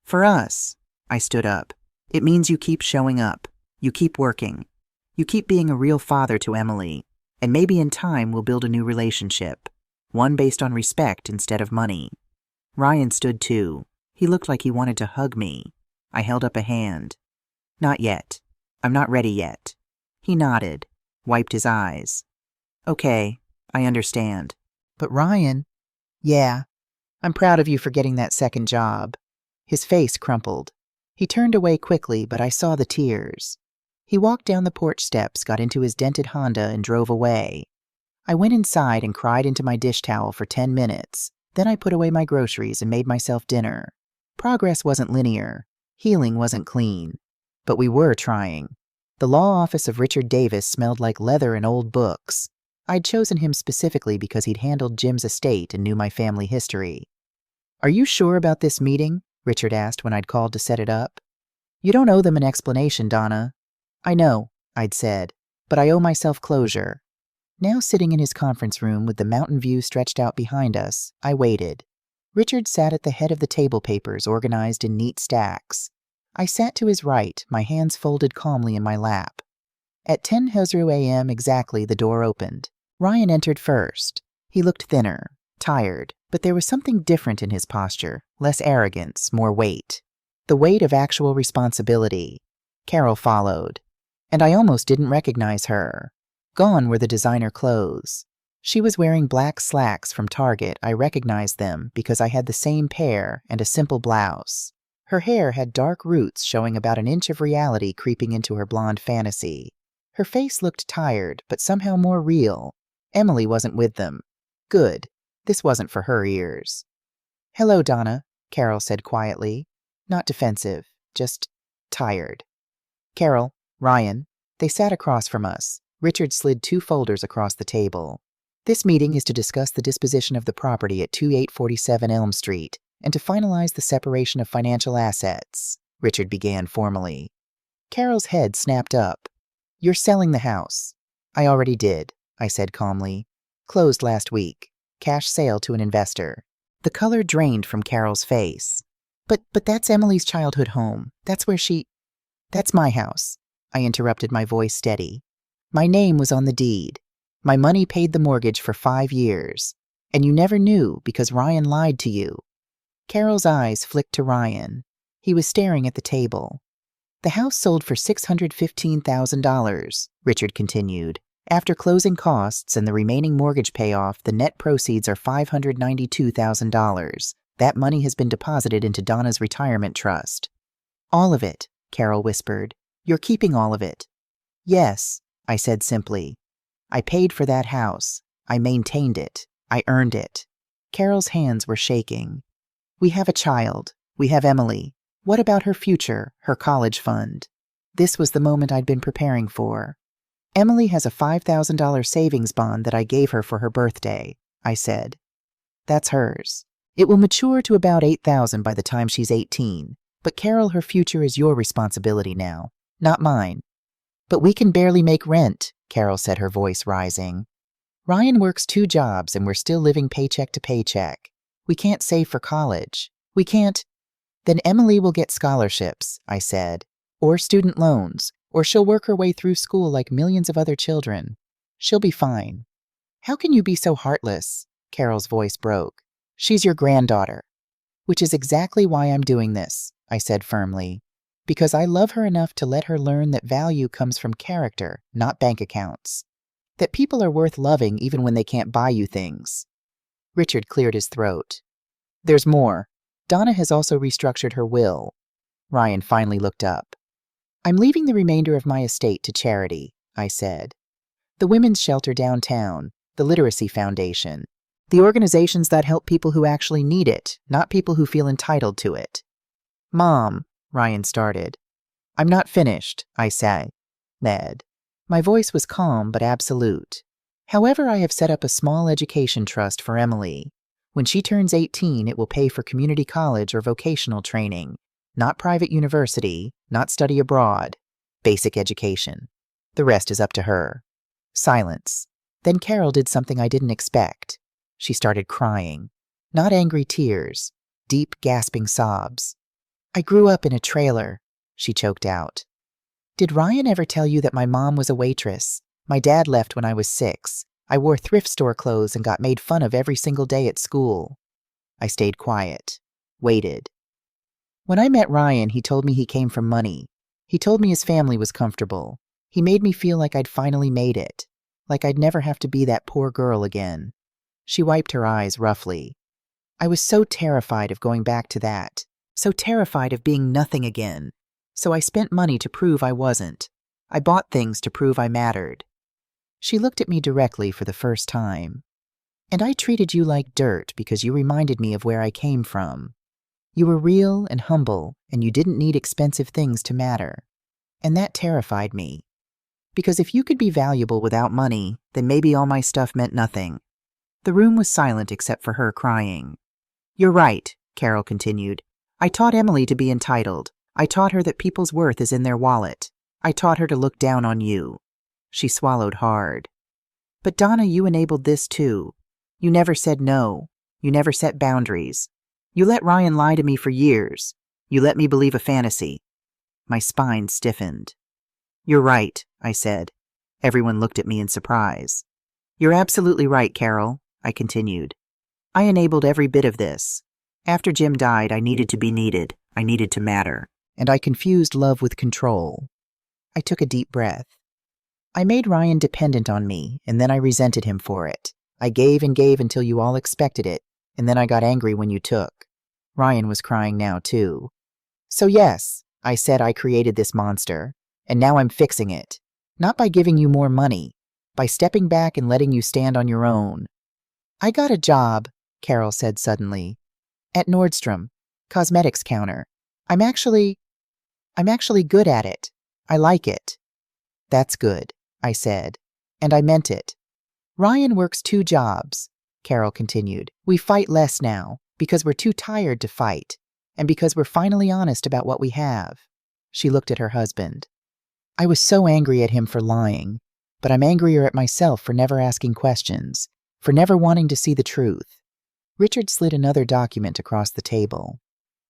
For us, I stood up, it means you keep showing up, you keep working, you keep being a real father to Emily, and maybe in time we'll build a new relationship, one based on respect instead of money. Ryan stood too. He looked like he wanted to hug me. I held up a hand. Not yet. I'm not ready yet. He nodded, wiped his eyes. Okay, I understand. But Ryan, yeah, I'm proud of you for getting that second job. His face crumpled. He turned away quickly, but I saw the tears. He walked down the porch steps, got into his dented Honda, and drove away. I went inside and cried into my dish towel for 10 minutes. Then I put away my groceries and made myself dinner. Progress wasn't linear. Healing wasn't clean. But we were trying. The law office of Richard Davis smelled like leather and old books. I'd chosen him specifically because he'd handled Jim's estate and knew my family history. Are you sure about this meeting? Richard asked when I'd called to set it up. You don't owe them an explanation, Donna. I know, I'd said, but I owe myself closure. Now sitting in his conference room with the mountain view stretched out behind us, I waited. Richard sat at the head of the table papers organized in neat stacks. I sat to his right, my hands folded calmly in my lap. At 10 a.m. exactly, the door opened. Ryan entered first. He looked thinner, tired, but there was something different in his posture, less arrogance, more weight. The weight of actual responsibility. Carol followed, and I almost didn't recognize her. Gone were the designer clothes. She was wearing black slacks from Target. I recognized them because I had the same pair and a simple blouse. Her hair had dark roots showing about an inch of reality creeping into her blonde fantasy. Her face looked tired, but somehow more real. Emily wasn't with them. Good. This wasn't for her ears. Hello, Donna, Carol said quietly. Not defensive, just tired. Carol, Ryan, they sat across from us. Richard slid 2 folders across the table. This meeting is to discuss the disposition of the property at 2847 Elm Street and to finalize the separation of financial assets, Richard began formally. Carol's head snapped up. You're selling the house. I already did, I said calmly. Closed last week. Cash sale to an investor. The color drained from Carol's face. But that's Emily's childhood home. That's my house. I interrupted, my voice steady. My name was on the deed. My money paid the mortgage for 5 years. And you never knew because Ryan lied to you. Carol's eyes flicked to Ryan. He was staring at the table. The house sold for $615,000, Richard continued. After closing costs and the remaining mortgage payoff, the net proceeds are $592,000. That money has been deposited into Donna's retirement trust. All of it, Carol whispered. You're keeping all of it. Yes, I said simply. I paid for that house. I maintained it. I earned it. Carol's hands were shaking. We have a child. We have Emily. What about her future, her college fund? This was the moment I'd been preparing for. Emily has a $5,000 savings bond that I gave her for her birthday, I said. That's hers. It will mature to about $8,000 by the time she's 18. But Carol, her future is your responsibility now, not mine. But we can barely make rent, Carol said, her voice rising. Ryan works 2 jobs and we're still living paycheck to paycheck. We can't save for college. We can't. Then Emily will get scholarships, I said, or student loans, or she'll work her way through school like millions of other children. She'll be fine. How can you be so heartless? Carol's voice broke. She's your granddaughter. Which is exactly why I'm doing this, I said firmly. Because I love her enough to let her learn that value comes from character, not bank accounts. That people are worth loving even when they can't buy you things. Richard cleared his throat. There's more. Donna has also restructured her will. Ryan finally looked up. I'm leaving the remainder of my estate to charity, I said. The women's shelter downtown, the Literacy Foundation, the organizations that help people who actually need it, not people who feel entitled to it. Mom, Ryan started. I'm not finished, I said. Ned. My voice was calm but absolute. However, I have set up a small education trust for Emily. When she turns 18, it will pay for community college or vocational training, not private university, not study abroad, basic education. The rest is up to her. Silence. Then Carol did something I didn't expect. She started crying. Not angry tears, deep, gasping sobs. I grew up in a trailer, she choked out. Did Ryan ever tell you that my mom was a waitress? My dad left when I was 6. I wore thrift store clothes and got made fun of every single day at school. I stayed quiet, waited. When I met Ryan, he told me he came from money. He told me his family was comfortable. He made me feel like I'd finally made it, like I'd never have to be that poor girl again. She wiped her eyes roughly. I was so terrified of going back to that, so terrified of being nothing again. So I spent money to prove I wasn't. I bought things to prove I mattered. She looked at me directly for the first time. And I treated you like dirt because you reminded me of where I came from. You were real and humble, and you didn't need expensive things to matter. And that terrified me. Because if you could be valuable without money, then maybe all my stuff meant nothing. The room was silent except for her crying. You're right, Carol continued. I taught Emily to be entitled. I taught her that people's worth is in their wallet. I taught her to look down on you. She swallowed hard. But Donna, you enabled this too. You never said no. You never set boundaries. You let Ryan lie to me for years. You let me believe a fantasy. My spine stiffened. You're right, I said. Everyone looked at me in surprise. You're absolutely right, Carol, I continued. I enabled every bit of this. After Jim died, I needed to be needed. I needed to matter. And I confused love with control. I took a deep breath. I made Ryan dependent on me, and then I resented him for it. I gave and gave until you all expected it, and then I got angry when you took. Ryan was crying now, too. So yes, I said I created this monster, and now I'm fixing it. Not by giving you more money, by stepping back and letting you stand on your own. I got a job, Carol said suddenly, at Nordstrom, cosmetics counter. I'm actually good at it. I like it. That's good, I said, and I meant it. Ryan works 2 jobs, Carol continued. We fight less now, because we're too tired to fight, and because we're finally honest about what we have. She looked at her husband. I was so angry at him for lying, but I'm angrier at myself for never asking questions, for never wanting to see the truth. Richard slid another document across the table.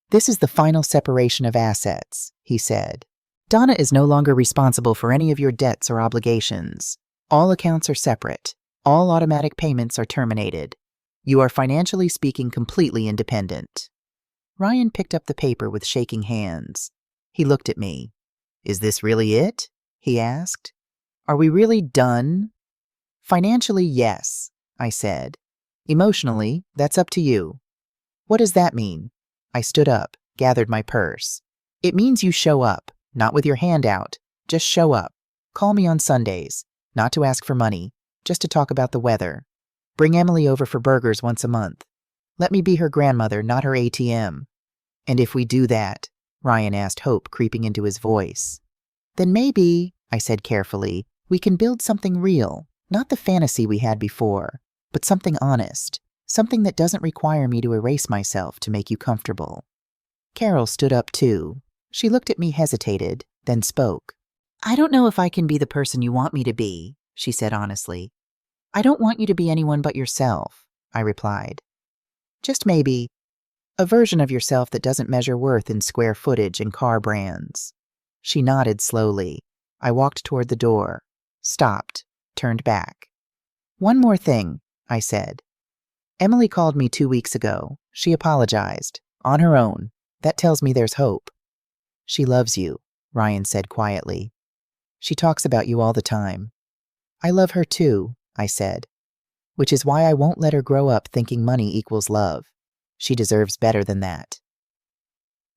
This is the final separation of assets, he said. Donna is no longer responsible for any of your debts or obligations. All accounts are separate. All automatic payments are terminated. You are financially speaking completely independent. Ryan picked up the paper with shaking hands. He looked at me. Is this really it? He asked. Are we really done? Financially, yes, I said. Emotionally, that's up to you. What does that mean? I stood up, gathered my purse. It means you show up, not with your hand out. Just show up. Call me on Sundays, not to ask for money, just to talk about the weather. Bring Emily over for burgers once a month. Let me be her grandmother, not her ATM. And if we do that, Ryan asked, hope creeping into his voice. Then maybe, I said carefully, we can build something real, not the fantasy we had before, but something honest, something that doesn't require me to erase myself to make you comfortable. Carol stood up too. She looked at me, hesitated, then spoke. I don't know if I can be the person you want me to be, she said honestly. I don't want you to be anyone but yourself, I replied. Just maybe a version of yourself that doesn't measure worth in square footage and car brands. She nodded slowly. I walked toward the door, stopped, turned back. One more thing, I said. Emily called me 2 weeks ago. She apologized. On her own. That tells me there's hope. She loves you, Ryan said quietly. She talks about you all the time. I love her too, I said. Which is why I won't let her grow up thinking money equals love. She deserves better than that.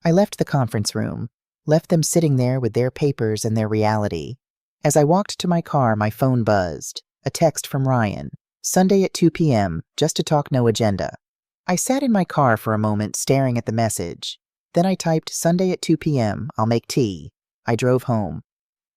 I left the conference room, left them sitting there with their papers and their reality. As I walked to my car, my phone buzzed. A text from Ryan. Sunday at 2 p.m., just to talk, no agenda. I sat in my car for a moment staring at the message. Then I typed, Sunday at 2 p.m., I'll make tea. I drove home.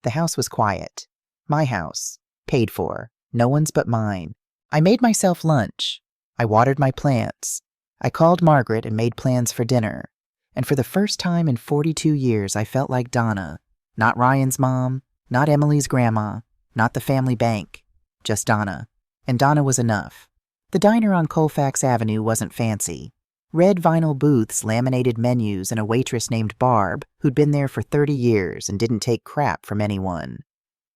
The house was quiet. My house. Paid for. No one's but mine. I made myself lunch. I watered my plants. I called Margaret and made plans for dinner. And for the first time in 42 years, I felt like Donna. Not Ryan's mom, not Emily's grandma, not the family bank. Just Donna. And Donna was enough. The diner on Colfax Avenue wasn't fancy. Red vinyl booths, laminated menus, and a waitress named Barb who'd been there for 30 years and didn't take crap from anyone.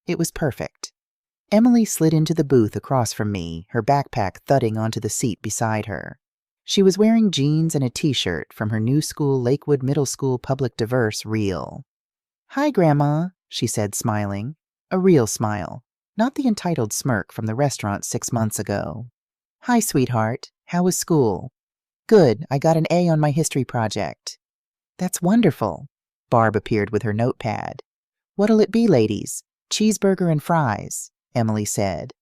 It was perfect. Emily slid into the booth across from me, her backpack thudding onto the seat beside her. She was wearing jeans and a t-shirt from her new school Lakewood Middle School Public Diverse reel. "Hi, Grandma," she said, smiling. A real smile, not the entitled smirk from the restaurant 6 months ago. "Hi, sweetheart. How was school?" "Good. I got an A on my history project." "That's wonderful." Barb appeared with her notepad. "What'll it be, ladies? Cheeseburger and fries," Emily said.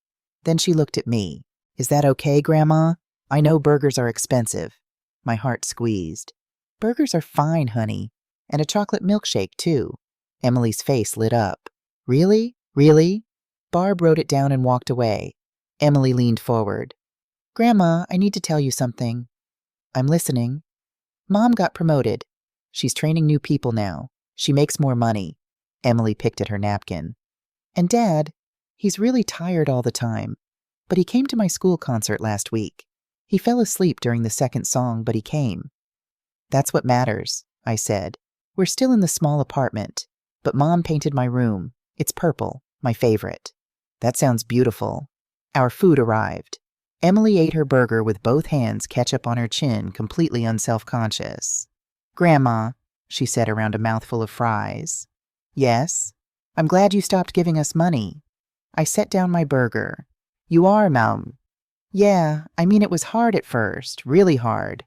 Then she looked at me. "Is that okay, Grandma? I know burgers are expensive." My heart squeezed. "Burgers are fine, honey. And a chocolate milkshake, too." Emily's face lit up. "Really? Really?" Barb wrote it down and walked away. Emily leaned forward. "Grandma, I need to tell you something." "I'm listening." "Mom got promoted. She's training new people now. She makes more money." Emily picked at her napkin. "And Dad, he's really tired all the time. But he came to my school concert last week. He fell asleep during the second song, but he came." "That's what matters," I said. "We're still in the small apartment, but Mom painted my room. It's purple, my favorite." "That sounds beautiful." Our food arrived. Emily ate her burger with both hands, ketchup on her chin, completely unself-conscious. "Grandma," she said around a mouthful of fries. "Yes? I'm glad you stopped giving us money." I set down my burger. "You are, Mom." "Yeah, I mean it was hard at first, really hard.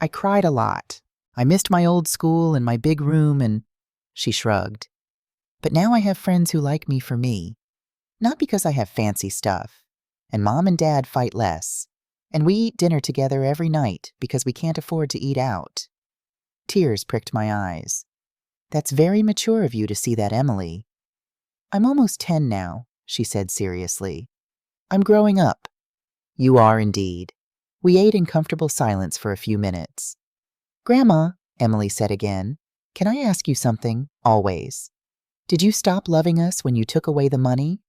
I cried a lot. I missed my old school and my big room and—" She shrugged. "But now I have friends who like me for me. Not because I have fancy stuff. And Mom and Dad fight less. And we eat dinner together every night because we can't afford to eat out." Tears pricked my eyes. "That's very mature of you to see that, Emily." "I'm almost 10 now," she said seriously. "I'm growing up." "You are indeed." We ate in comfortable silence for a few minutes. "Grandma," Emily said again, "can I ask you something, always? Did you stop loving us when you took away the money?"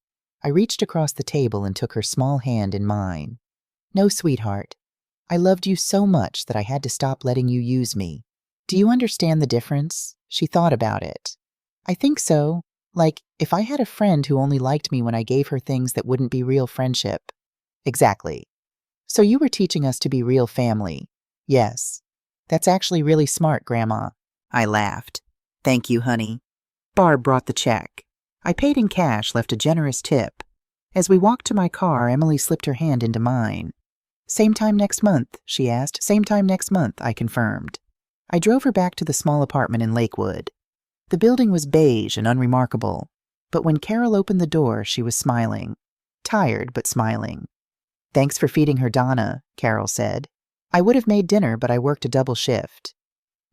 I reached across the table and took her small hand in mine. "No, sweetheart. I loved you so much that I had to stop letting you use me. Do you understand the difference?" She thought about it. "I think so. Like, if I had a friend who only liked me when I gave her things that wouldn't be real friendship." "Exactly. So you were teaching us to be real family." "Yes. That's actually really smart, Grandma." I laughed. "Thank you, honey." Barb brought the check. I paid in cash, left a generous tip. As we walked to my car, Emily slipped her hand into mine. "Same time next month?" she asked. "Same time next month," I confirmed. I drove her back to the small apartment in Lakewood. The building was beige and unremarkable, but when Carol opened the door, she was smiling. Tired, but smiling. "Thanks for feeding her Donna," Carol said. "I would have made dinner, but I worked a double shift."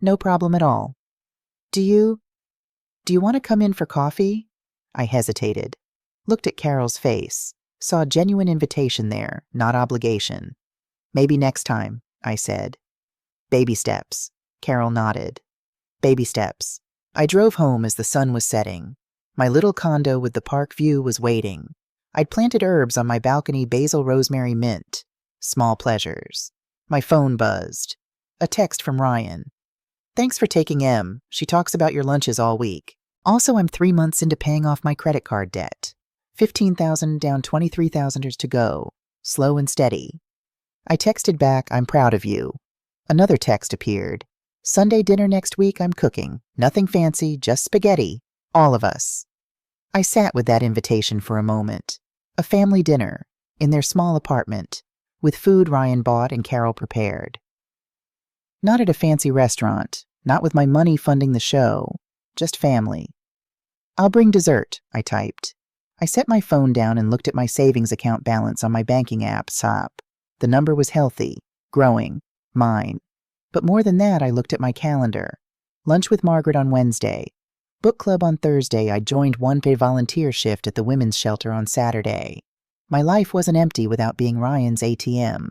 "No problem at all." Do you want to come in for coffee?" I hesitated. Looked at Carol's face. Saw genuine invitation there, not obligation. "Maybe next time," I said. "Baby steps." Carol nodded. Baby steps. I drove home as the sun was setting. My little condo with the park view was waiting. I'd planted herbs on my balcony, basil, rosemary, mint. Small pleasures. My phone buzzed. A text from Ryan. "Thanks for taking Em. She talks about your lunches all week. Also, I'm 3 months into paying off my credit card debt. 15,000 down, 23,000 to go. Slow and steady." I texted back, "I'm proud of you." Another text appeared. "Sunday dinner next week, I'm cooking. Nothing fancy, just spaghetti. All of us." I sat with that invitation for a moment. A family dinner, in their small apartment, with food Ryan bought and Carol prepared. Not at a fancy restaurant, not with my money funding the show, just family. "I'll bring dessert," I typed. I set my phone down and looked at my savings account balance on my banking app, SOP. The number was healthy, growing, mine. But more than that, I looked at my calendar. Lunch with Margaret on Wednesday. Book club on Thursday, I joined one paid volunteer shift at the women's shelter on Saturday. My life wasn't empty without being Ryan's ATM.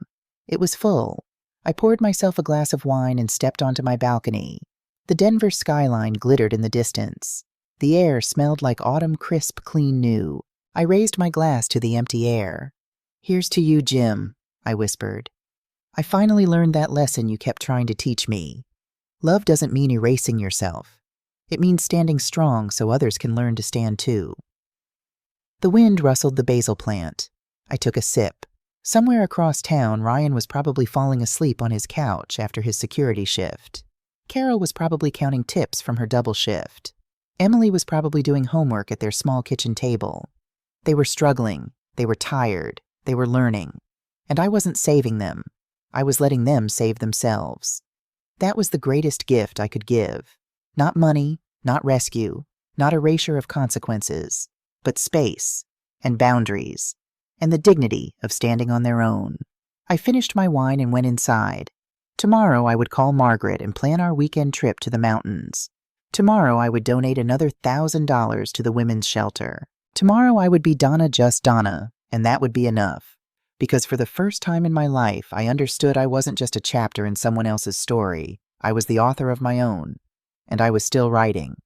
It was full. I poured myself a glass of wine and stepped onto my balcony. The Denver skyline glittered in the distance. The air smelled like autumn crisp, clean new. I raised my glass to the empty air. "Here's to you, Jim," I whispered. I finally learned that lesson you kept trying to teach me. Love doesn't mean erasing yourself. It means standing strong so others can learn to stand too. The wind rustled the basil plant. I took a sip. Somewhere across town, Ryan was probably falling asleep on his couch after his security shift. Carol was probably counting tips from her double shift. Emily was probably doing homework at their small kitchen table. They were struggling. They were tired. They were learning. And I wasn't saving them. I was letting them save themselves. That was the greatest gift I could give. Not money, not rescue, not erasure of consequences, but space and boundaries and the dignity of standing on their own. I finished my wine and went inside. Tomorrow I would call Margaret and plan our weekend trip to the mountains. Tomorrow I would donate another $1,000 to the women's shelter. Tomorrow I would be Donna, just Donna, and that would be enough. Because for the first time in my life, I understood I wasn't just a chapter in someone else's story. I was the author of my own. And I was still writing.